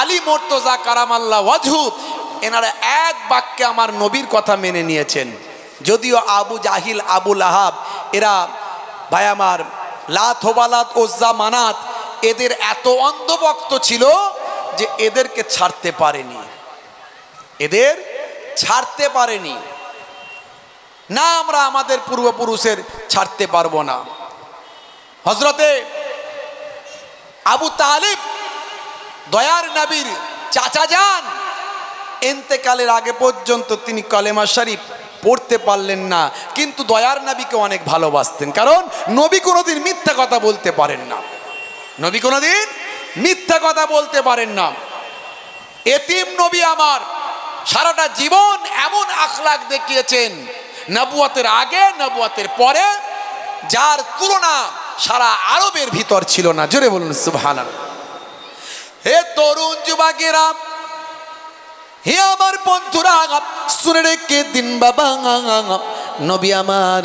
আলী মুর্তজা কারামাল্লাহু ওয়াজহু, এনারা এক বাক্যে আমার নবীর কথা মেনে নিয়েছেন। যদিও আবু জাহিল আবু লাহাব এরা ভাই আমার লাত হোবালাত ওজ্জা মানাত এদের এত অন্ধভক্ত ছিল যে এদেরকে ছাড়তে পারেনি, এদের ছাড়তে পারেনি না। আমরা আমাদের পূর্বপুরুষের ছাড়তে পারবো না। হযরতে আবু তালিব দয়ার নবীর চাচা যান, ইন্তেকালের আগে পর্যন্ত তিনি কালেমা শরীফ পড়তে পারলেন না, কিন্তু দয়ার নবীকে অনেক ভালোবাসতেন। কারণ নবী কোনোদিন মিথ্যা কথা বলতে পারেন না, নবী কোনোদিন মিথ্যা কথা বলতে পারেন না। এতিম নবী আমার সারাটা জীবন এমন আখলাক দেখিয়েছেন, নবুয়তের আগে নবুয়তের পরে, যার তুলনা সারা আরবের ভিতর ছিল না। জোরে বলুন সুবহানাল্লাহ। হে তরুণ যুবকেরা, হে আমার বন্ধুরা, শুনে রেখে দিন বাবা, নবী আমার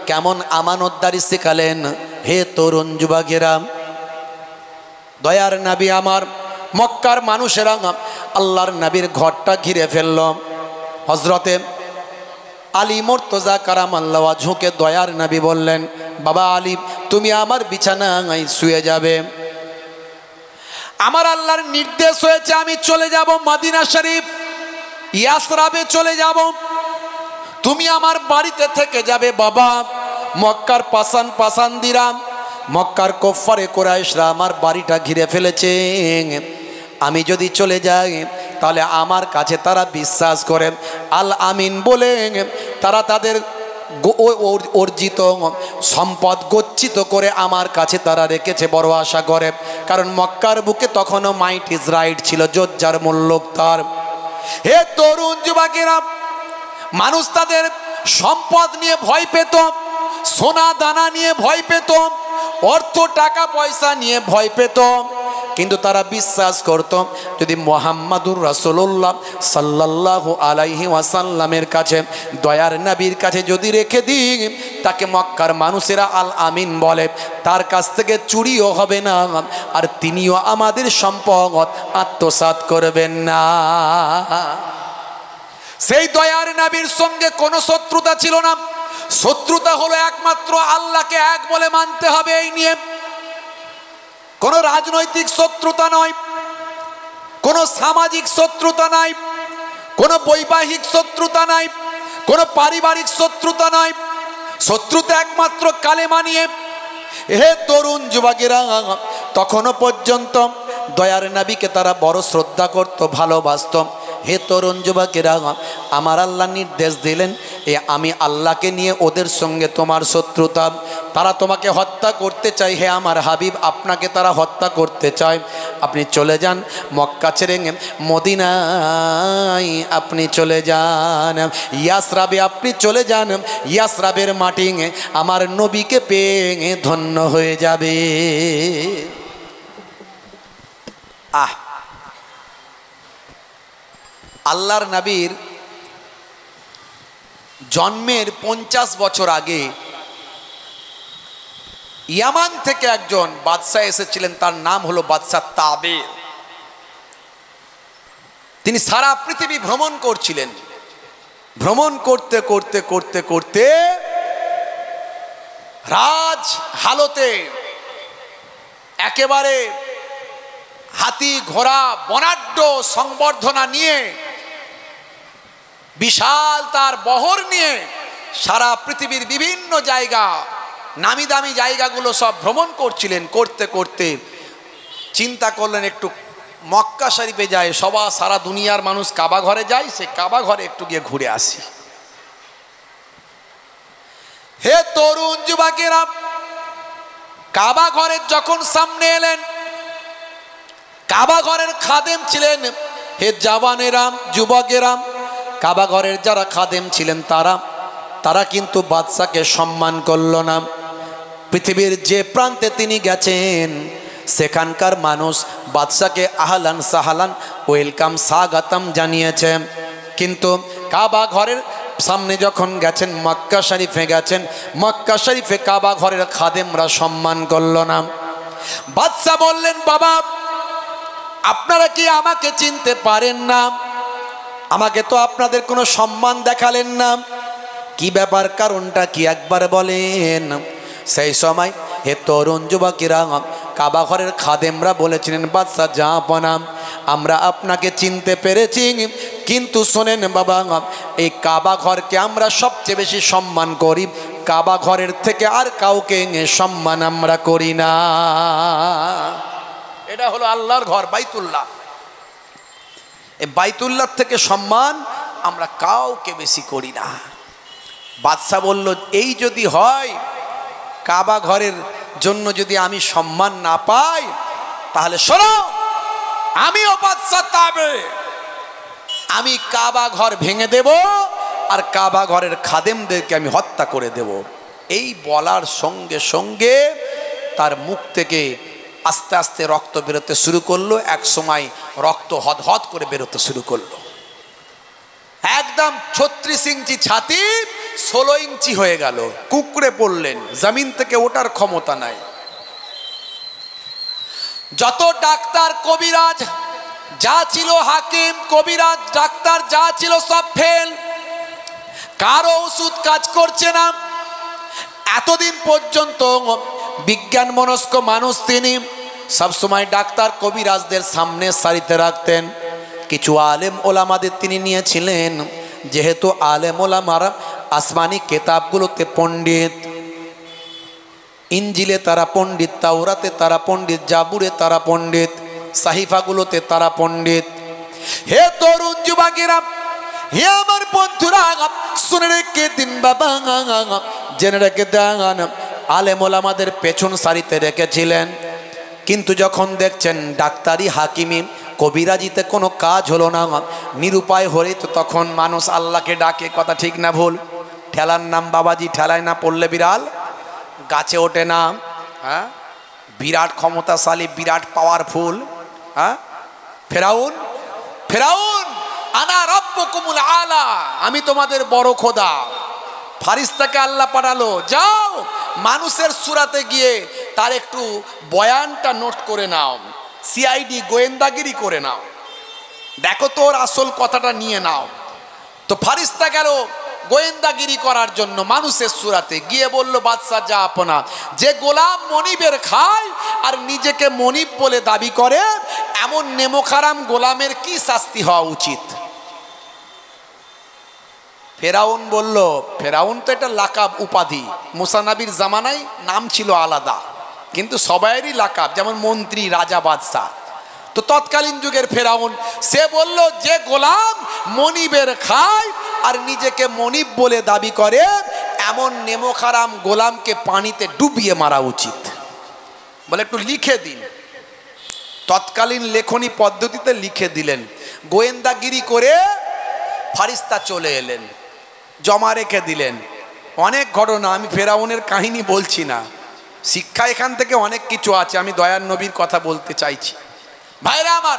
কেমন আমানতদারি শেখালেন। হে তরুণ যুবকেরা, দয়ার নবী আমার মক্কার মানুষেরা আল্লাহর নবীর ঘরটা ঘিরে ফেলল। হযরতে আলী মুর্তজা কারামাল্লাহ ওয়াজহুকে দয়ার নবী বললেন, বাবা আলী, তুমি আমার বিছানায় শুয়ে যাবে। আমার আল্লাহর নির্দেশ হয়েছে আমি চলে যাব মদিনা শরীফ, ইয়াসরাবে চলে যাব, তুমি আমার বাড়িতে থেকে যাবে। বাবা, মক্কার পাসান্দিরা, মক্কার কুফারে কুরাইশরা আমার বাড়িটা ঘিরে ফেলেছে। আমি যদি চলে যাই তাহলে আমার কাছে তারা বিশ্বাস করে আল আমিন বলে তারা তাদের অর্জিত সম্পদ গচ্ছিত করে আমার কাছে তারা রেখেছে, বড় আশা করে। কারণ মক্কার বুকে তখনও মাইট ইজ রাইট ছিল, যোজ্জার মূল্যক তার। হে তরুণ যুবকেরা, মানুষ তাদের সম্পদ নিয়ে ভয় পেত, সোনা দানা নিয়ে ভয় পেত, অর্থ টাকা পয়সা নিয়ে ভয় পেত, কিন্তু তারা বিশ্বাস করত যদি মুহাম্মাদুর রাসূলুল্লাহ সাল্লাল্লাহু আলাইহি ওয়াসাল্লামের কাছে, দয়ার নবীর কাছে যদি রেখে দিই, তাকে মক্কার মানুষেরা আল আমিন বলে, তার কাছ থেকে চুরিও হবে না, আর তিনিও আমাদের সম্পদ আত্মসাৎ করবেন না। সেই দয়ার নবীর সঙ্গে কোনো শত্রুতা ছিল না। শত্রুতা হলো একমাত্র আল্লাহকে এক বলে মানতে হবে, এই নিয়ে কোনো রাজনৈতিক শত্রুতা নয়, কোনো সামাজিক শত্রুতা নাই, কোনো বৈবাহিক শত্রুতা নাই, কোনো পারিবারিক শত্রুতা নয়। শত্রুতা একমাত্র কালেমা নিয়ে। হে তরুণ যুবকেরা, তখনও পর্যন্ত দয়ার নবীকে তারা বড় শ্রদ্ধা করত, ভালোবাসত। হে তরুণ যুবকেরা, আমার আল্লাহ নির্দেশ দিলেন, আমি আল্লাহকে নিয়ে ওদের সঙ্গে তোমার শত্রুতা, তারা তোমাকে হত্যা করতে চায়। হে আমার হাবিব, আপনাকে তারা হত্যা করতে চায়, আপনি চলে যান মক্কা ছেড়ে মদিনায়, আপনি চলে যান ইয়াসরাবে, আপনি চলে যান। ইয়াসরাবের মাটি আমার নবীকে পেয়ে ধন্য হয়ে যাবে। আল্লাহর নবীর জন্মের 50 বছর আগে ইয়ামান থেকে একজন বাদশাহ এসেছিলেন, তার নাম হলো বাদশাহ তাবের। তিনি সারা পৃথিবী ভ্রমণ করছিলেন। ভ্রমণ করতে করতে করতে করতে রাজ হালতে একেবারে হাতি ঘোড়া বনাঢ্য সংবর্ধনা নিয়ে, বিশাল তার বহর নিয়ে সারা পৃথিবীর বিভিন্ন জায়গা, নামি দামি জায়গাগুলো সব ভ্রমণ করছিলেন। করতে করতে চিন্তা করলেন একটু মক্কা শরীফে যায়, সারা দুনিয়ার মানুষ কাবা ঘরে যায়, সে কাবা ঘরে একটু গিয়ে ঘুরে আসি। হে তরুণ যুবকেরা, কাবা ঘরের যখন সামনে এলেন, কাবা ঘরের খাদেম ছিলেন, হে জওয়ানেরা, যুবকেরা, কাবা ঘরের যারা খাদেম ছিলেন তারা কিন্তু বাদশাকে সম্মান করল না। পৃথিবীর যে প্রান্তে তিনি গেছেন সেখানকার মানুষ বাদশাকে আহলান সাহালান ওয়েলকাম স্বাগতম জানিয়েছে, কিন্তু কাবা ঘরের সামনে যখন গেছেন, মক্কা শরীফে গেছেন, মক্কা শরীফে কাবা ঘরের খাদেমরা সম্মান করল না। বাদশা বললেন, বাবা, আপনারা কি আমাকে চিনতে পারেন না? আমাকে তো আপনাদের কোনো সম্মান দেখালেন না, কি ব্যাপার, কারণটা কি একবার বলেন। সেই সময় হে তরুণ যুবকেরা, কাবা ঘরের খাদেমরা বলেছিলেন, বাদশা জাহাপনা, আমরা আপনাকে চিনতে পেরেছি, কিন্তু শোনেন বাবা, এই কাবা ঘরকে আমরা সবচেয়ে বেশি সম্মান করি, কাবা ঘরের থেকে আর কাউকে সম্মান আমরা করি না। এটা হলো আল্লাহর ঘর বাইতুল্লাহ, এই বাইতুল্লাহ থেকে সম্মান আমরা কাউকে বেশি করি না। বাদশা বলল, এই যদি হয়, কাবা ঘরের জন্য যদি আমি সম্মান না পাই, তাহলে শোনো, আমিও বাদশা তাবে, আমি কাবা ঘর ভেঙে দেব আর কাবা ঘরের খাদেমদেরকে আমি হত্যা করে দেব। এই বলার সঙ্গে সঙ্গে তার মুখ থেকে আস্তে আস্তে রক্ত বেরোতে শুরু করলো। এক সময় রক্ত হদহদ করে বেরোতে শুরু করলো, একদম 36 ইঞ্চি ছাতি 16 ইঞ্চি হয়ে গেল, কুকড়ে পড়লেন, জমিন থেকে ওঠার ক্ষমতা নাই। যত ডাক্তার কবিরাজ যা ছিল, হাকিম কবিরাজ ডাক্তার যা ছিল, সব ফেল। কারো ওষুধ কাজ করছে না। এতদিন পর্যন্ত বিজ্ঞান মনস্ক মানুষ তিনি, সবসময় ডাক্তার কবিরাজদের সামনে সারিতে রাখতেন। কিছু আলেম ওলামাদের তিনি নিয়েছিলেন, যেহেতু আলেম ওলামারা আসমানি কেতাবগুলোতে পণ্ডিত, ইঞ্জিলে তারা পণ্ডিত, তাওরাতে তারা পণ্ডিত, জাবুরে তারা পণ্ডিত, সাহিফাগুলোতে তারা পণ্ডিত। হে তরুণ যুবকেরা, হে আমার বন্ধুরা, শুনে রেখে দিন বাবা, জেনে রেখে দেন, আলেম ওলামাদের পেছন সারিতে রেখেছিলেন। কিন্তু যখন দেখছেন ডাক্তারি হাকিমি কবিরাজিতে কোনো কাজ হলো না, নিরুপায় হলে তো তখন মানুষ আল্লাহকে ডাকে। কথা ঠিক না ভুল? ঠেলার নাম বাবাজি, ঠেলায় না পড়লে বিড়াল গাছে ওঠে না। হ্যাঁ, বিরাট ক্ষমতাশালী, বিরাট পাওয়ারফুল। হ্যাঁ, ফেরাউন, ফেরাউন আনা রব্বুকুমুল আলা, আমি তোমাদের বড় খোদা। ফারিস্তাকে আল্লাহ পাঠালো, যাও মানুষের সুরাতে গিয়ে তার একটু বয়ানটা নোট করে নাও, সিআইডি গোয়েন্দাগিরি করে নাও, দেখো তোর আসল কথাটা নিয়ে নাও। তো ফারিস্তা গেল গোয়েন্দাগিরি করার জন্য মানুষের সুরাতে গিয়ে বলল, বাদশা যা আপনা, যে গোলাম মনিবের খায় আর নিজেকে মনিব বলে দাবি করে, এমন নেমোখারাম গোলামের কি শাস্তি হওয়া উচিত? ফেরাউন বলল, ফেরাউন তো এটা লাকাব, উপাধি। মুসা নবীর জামানায় নাম ছিল আলাদা, কিন্তু সবাইয়েরই লাকাব, যেমন মন্ত্রী, রাজা, বাদশাহ। তো তৎকালীন যুগের ফেরাউন, সে বলল, যে গোলাম মনিবের খায় আর নিজেকে মনিব বলে দাবি করে, এমন নেমোখারাম গোলামকে পানিতে ডুবিয়ে মারা উচিত। বলে একটু লিখে দিন। তৎকালীন লেখনী পদ্ধতিতে লিখে দিলেন। গোয়েন্দাগিরি করে ফারিস্তা চলে এলেন, জমা রেখে দিলেন। অনেক ঘটনা, আমি ফেরাউনের কাহিনী বলছি না, শিক্ষা এখান থেকে অনেক কিছু আছে। আমি দয়ার নবীর কথা বলতে চাইছি। ভাইরা আমার,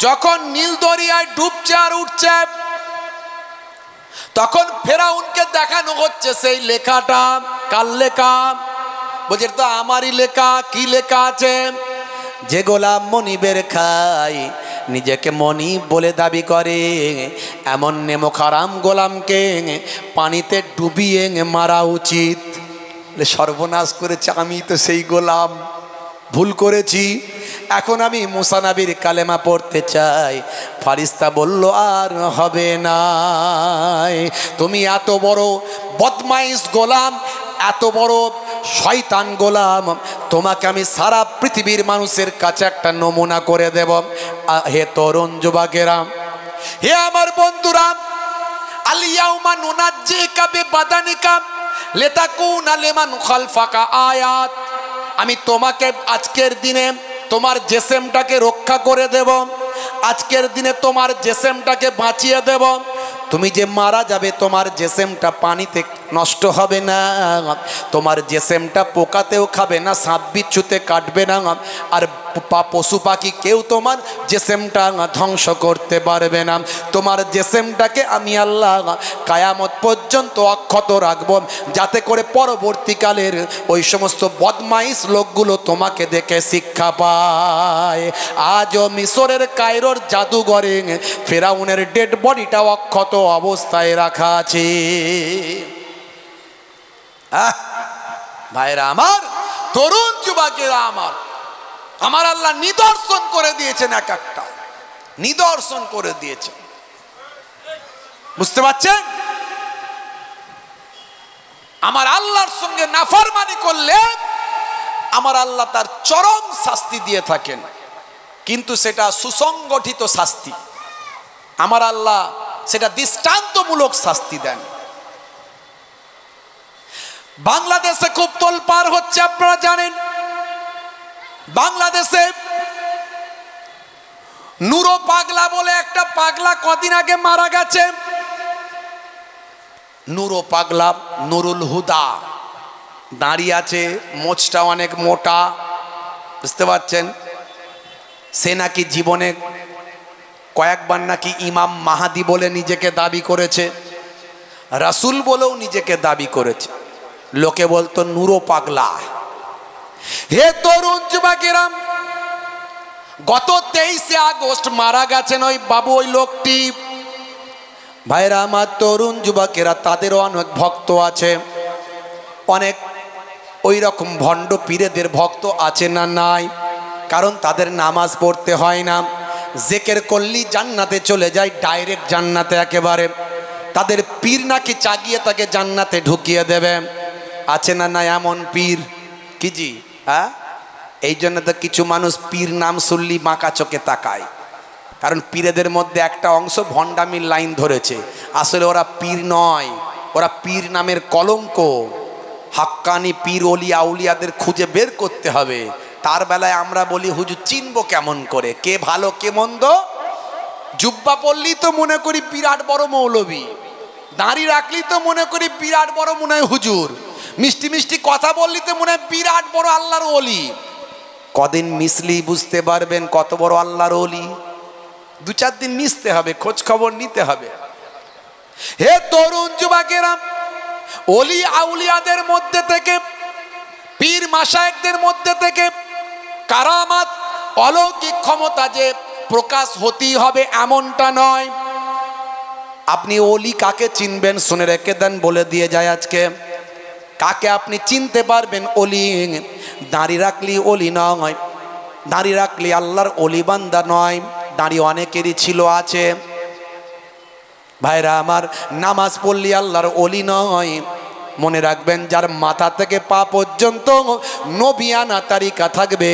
যখন নীল দরিয়ায় ডুবছে আর উঠছে, তখন ফেরাউনকে দেখানো হচ্ছে সেই লেখাটা। কার লেখা? বলছে তো আমারই লেখা। কি লেখা আছে? যে গোলাম মনিবের খায়, নিজেকে মনিব বলে দাবি করে, এমন নেমোখারাম গোলামকে পানিতে ডুবিয়ে মারা উচিত। সর্বনাশ করেছে, আমি তো সেই গোলাম, ভুল করেছি। এখন আমি মুসা নবীর কালেমা পড়তে চাই। ফারিস্তা বলল, আর হবে না, তুমি এত বড় বদমাইশ গোলাম, এত বড় শয়তান গোলাম, তোমাকে আমি সারা পৃথিবীর মানুষের কাছে একটা নমুনা করে দেব। হে তরুণ যুবকেরা, হে আমার বন্ধুরা, আলিয়াউমা নুনাজ্জিকা বিবাদানিকা লিতাকুনা লিমান খালফাকা আয়াত, আমি তোমাকে আজকের দিনে তোমার জেসেমটাকে রক্ষা করে দেব, আজকের দিনে তোমার জেসেমটাকে বাঁচিয়ে দেব। তুমি যে মারা যাবে, তোমার জেসেমটা পানিতে নষ্ট হবে না, তোমার জেসেমটা পোকাতেও খাবে না, সাপ বিচ্ছুতে কাটবে না, আর পশু পাখি কেউ তোমার জেসেমটা ধ্বংস করতে পারবে না। তোমার জেসেমটাকে আমি আল্লাহ কায়ামত পর্যন্ত অক্ষত রাখব, যাতে করে পরবর্তীকালের ওই সমস্ত বদমাইশ লোকগুলো তোমাকে দেখে শিক্ষা পায়। আজও মিশরের কায়রোর জাদুঘরে ফেরাউনের ডেড বডিটা অক্ষত অবস্থায় রাখা আছে। ভাইরা আমার, তরুণ যুবকেরা আমার, আমার আল্লাহ নিদর্শন করে দিয়েছেন, এক একটা নিদর্শন করে দিয়েছেন। বুঝতে পারছেন? আমার আল্লাহর সঙ্গে নাফরমানি করলে আমার আল্লাহ তার চরম শাস্তি দিয়ে থাকেন, কিন্তু সেটা সুসংগঠিত শাস্তি। আমার আল্লাহ সেটা দৃষ্টান্তমূলক শাস্তি দেন। বাংলাদেশে খুব তোলপাড় হচ্ছে, আপনারা জানেন। বাংলাদেশে নুরো পাগলা বলে একটা পাগলা কদিন আগে মারা গেছে। নুরো পাগলা, নুরুল হুদা, দাঁড়িয়ে আছে, মোচটা অনেক মোটা, বুঝতে পারছেন? সে নাকি জীবনে কয়েকবার নাকি ইমাম মাহাদি বলে নিজেকে দাবি করেছে, রাসূল বলেও নিজেকে দাবি করেছে। লোকে বলতো নুরো পাগলা। হে তরুণ যুবকেরা, গত 23শে আগস্ট মারা গেছেন ওই বাবু, ওই লোকটি ভাইরা আমার, তরুণ যুবকেরা, তাদেরও অনেক ভক্ত আছে, অনেক ওই রকম ভণ্ড পীরেদের ভক্ত আছে না নাই? কারণ তাদের নামাজ পড়তে হয় না, জেকের করলি জান্নাতে চলে যায়, ডাইরেক্ট জান্নাতে একেবারে। তাদের পীর নাকি চাগিয়ে তাকে জান্নাতে ঢুকিয়ে দেবে, আছে না নাই এমন পীর? কি জি, হ্যাঁ? এই জন্য তো কিছু মানুষ পীর নাম শুনলি বাঁকা চোখে তাকায়, কারণ পীরেদের মধ্যে একটা অংশ ভণ্ডামির লাইন ধরেছে। আসলে ওরা পীর নয়, ওরা পীর নামের কলঙ্ক। হাক্কানি পীর অলি আউলিয়াদের খুঁজে বের করতে হবে। তার বেলায় আমরা বলি হুজুর চিনবো কেমন করে, কে ভালো কে মন্দ? জুব্বা পড়লি তো মনে করি বিরাট বড় মৌলবী, দাঁড়ি রাখলি তো মনে করি বিরাট বড় মনে হয় হুজুর, মিষ্টি মিষ্টি কথা বললি তো মনে হয় বিরাট বড় আল্লাহর ওলি। কদিন মিশলি বুঝতে পারবেন কত বড় আল্লাহর ওলি। 2-4 দিন মিশতে হবে, খোঁজ খবর নিতে হবে। হে তরুণ যুবকেরা, ওলি আউলিয়াদের মধ্যে থেকে, পীর মাশায়েখদের মধ্যে থেকে কারামাত, অলৌকিক ক্ষমতা যে প্রকাশ হতেই হবে এমনটা নয়। আপনি ওলি কাকে চিনবেন শুনে রেখে দেন, বলে দিয়ে যায় আজকে। কাকে আপনি চিনতে পারবেন ওলি? দাড়ি রাখলি ওলি নয়, দাড়ি রাখলি আল্লাহর ওলি বান্দা নয়। দাড়ি অনেকেরই ছিল, আছে। ভাইরা আমার, নামাজ পড়লি আল্লাহর ওলি নয়। মনে রাখবেন, যার মাথা থেকে পা পর্যন্ত নবিয়ানা তারিকা থাকবে,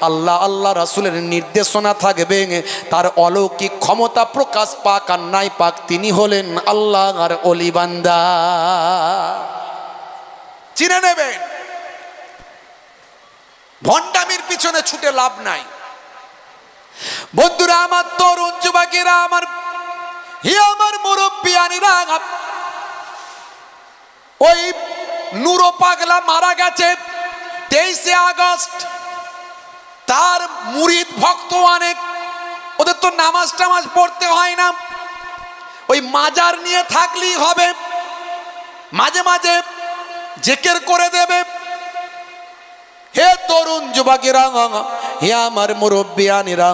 আল্লাহ আল্লাহ রাসূলের নির্দেশনা থাকবে, তার অলৌকিক ক্ষমতা প্রকাশ পাক আর নাই পাক, তিনি হলেন আল্লাহর ওলি বান্দা। চিনে নেবেন, ভণ্ডামির পিছনে ছুটে লাভ নাই। বন্ধুরা আমার, তরুণ যুবকেরা আমার, হে আমার মুরব্বিয়ানিরা, ওই নুরো পাগলা মারা গেছে 23শে আগস্ট। তার মুরিদ ভক্ত অনেক, ওদের তো নামাজ টামাজ পড়তে হয় না, ওই মাজার নিয়ে থাকলেই হবে, মাঝে মাঝে জিকির করে দেবে। হে তরুণ যুবকেরা, হে আমার মুরব্বিয়ানিরা,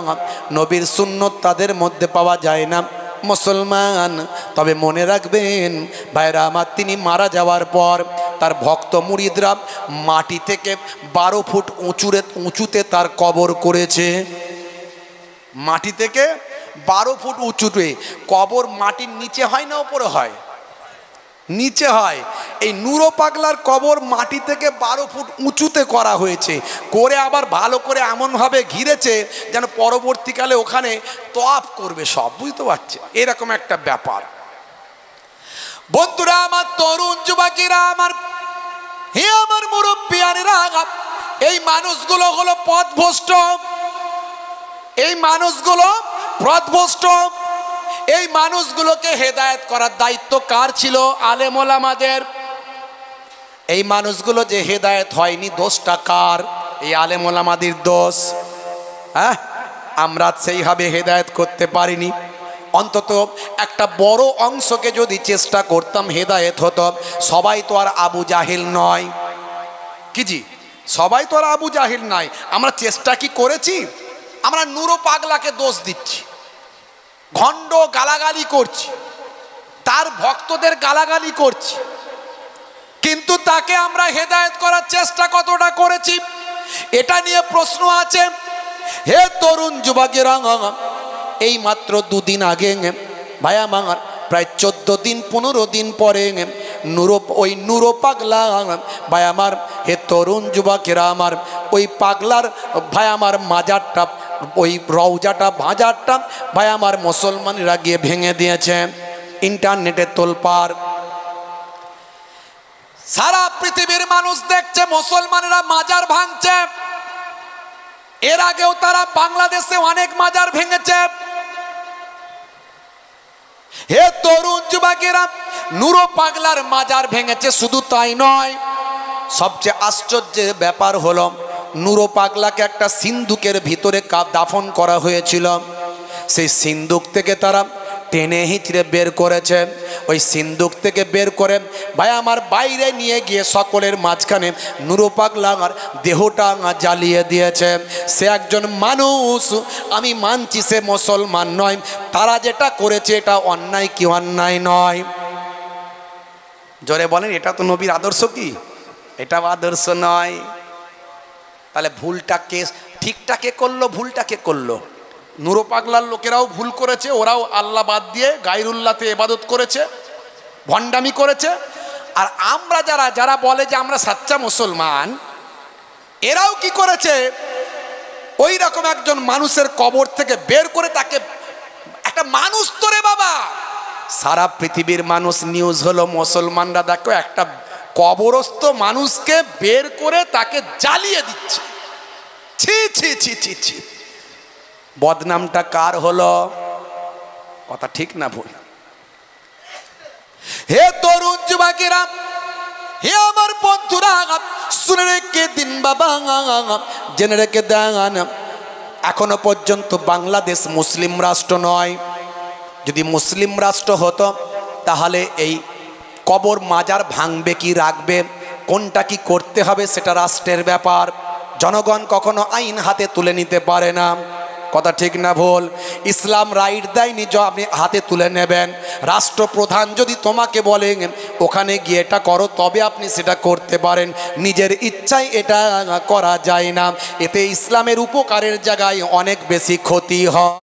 নবীর সুন্নত তাদের মধ্যে পাওয়া যায় না মুসলমান। তবে মনে রাখবেন ভাইরা আমার, তিনি মারা যাওয়ার পর তার ভক্ত মুরিদরা মাটি থেকে 12 ফুট উঁচুতে তার কবর করেছে। মাটি থেকে 12 ফুট উঁচুতে কবর। মাটির নিচে হয় না উপরে হয়? নিচে হয়। এই নুরো পাগলার কবর মাটি থেকে 12 ফুট উঁচুতে করা হয়েছে, করে আবার ভালো করে এমনভাবে ঘিরেছে যেন পরবর্তীকালে ওখানে তওয়াফ করবে সব, বুঝতে পারছে? এরকম একটা ব্যাপার। বন্ধুরা আমার, তরুণ যুবকেরা আমার, হে আমার মুরব্বিয়ানেরা, এই মানুষগুলো হলো পথভ্রষ্ট, এই মানুষগুলো পথভ্রষ্ট। এই মানুষগুলোকে হেদায়েত করার দায়িত্ব কার ছিল? আলেম ওলামাদের। এই মানুষগুলো যে হেদায়েত হয়নি, দোষটা কার? এই আলেম ওলামাদের দোষ। হ্যাঁ, আমরা সেইভাবে হেদায়েত করতে পারিনি। অন্তত একটা বড় অংশকে যদি চেষ্টা করতাম হেদায়েত হতো। সবাই তো আর আবু জাহিল নয়, কি জি? সবাই তো আর আবু জাহিল নয়। আমরা চেষ্টা কি করেছি? আমরা নুরো পাগলাকে দোষ দিচ্ছি, খণ্ড গালাগালি করছি, তার ভক্তদের গালাগালি করছি, কিন্তু তাকে আমরা হেদায়েত করার চেষ্টা কতটা করেছি এটা নিয়ে প্রশ্ন আছে। হে তরুণ যুবকেরা, এই মাত্র 2 দিন আগে ভাই আমার, প্রায় 14 দিন 15 দিন পরে ওই নুরো পাগলা ভাই আমার, হে তরুণ যুবকেরা আমার, ওই পাগলার ভাই আমার মাজারটা, ওই রওজাটা বাজারটা ভাই আমার মুসলমানরা গিয়ে ভেঙে দিয়েছে। ইন্টারনেটে তোলপাড়, সারা পৃথিবীর মানুষ দেখছে মুসলমানরা মাজার ভাঙছে। এর আগেও তারা বাংলাদেশে অনেক মাজার ভেঙেছে। হে তরুণ যুবকেরা, নুরো পাগলার মাজার ভেঙেছে। শুধু তাই নয়, সবচেয়ে আশ্চর্যের ব্যাপার হলো নুরো পাগলাকে একটা সিন্দুকের ভিতরে দাফন করা হয়েছিল। সেই সিন্দুক থেকে তারা টেনে হিঁচড়ে বের করেছে। ওই সিন্দুক থেকে বের করে ভাই আমার বাইরে নিয়ে গিয়ে সকলের মাঝখানে নুরু পাগলার দেহটা জ্বালিয়ে দিয়েছে। সে একজন মানুষ, আমি মানছি সে মুসলমান নয়, তারা যেটা করেছে এটা অন্যায় কি অন্যায় নয়? জোরে বলেন, এটা তো নবীর আদর্শ কি? এটা আদর্শ নয়। তাহলে ভুলটা কে, ঠিকটা কে করলো, ভুলটা কে করলো? নুরো পাগলার লোকেরাও ভুল করেছে, ওরাও আল্লাহ বাদ দিয়ে গায়রুল্লাহতে ইবাদত করেছে, ভণ্ডামি করেছে। আর আমরা যারা যারা বলে যে আমরা সাচ্চা মুসলমান, এরাও কি করেছে? ওই রকম একজন মানুষের কবর থেকে বের করে তাকে, একটা মানুষ তো রে বাবা, সারা পৃথিবীর মানুষ নিউজ হলো মুসলমানরা দেখো একটা কবরস্থ মানুষকে বের করে তাকে জ্বালিয়ে দিচ্ছে। ছি ছি ছি ছি ছি, বদনামটা কার হলো? কথা ঠিক না ভুল? হে তরুণ যুবকেরা, হে আমার বন্ধুরা, শুনে রেখে দিন বাবা, জেনে রেখে দেন, এখনো পর্যন্ত বাংলাদেশ মুসলিম রাষ্ট্র নয়। যদি মুসলিম রাষ্ট্র হতো তাহলে এই কবর মাজার ভাঙবে কি রাখবে, কোনটা কি করতে হবে সেটা রাষ্ট্রের ব্যাপার। জনগণ কখনো আইন হাতে তুলে নিতে পারে না। কথা ঠিক না ভুল? ইসলাম রাইট দেয়নি যে আপনি হাতে তুলে নেবেন। রাষ্ট্রপ্রধান যদি তোমাকে বলেন ওখানে গিয়ে এটা করো, তবে আপনি সেটা করতে পারেন। নিজের ইচ্ছায় এটা করা যায় না। এতে ইসলামের উপকারের জায়গায় অনেক বেশি ক্ষতি হয়।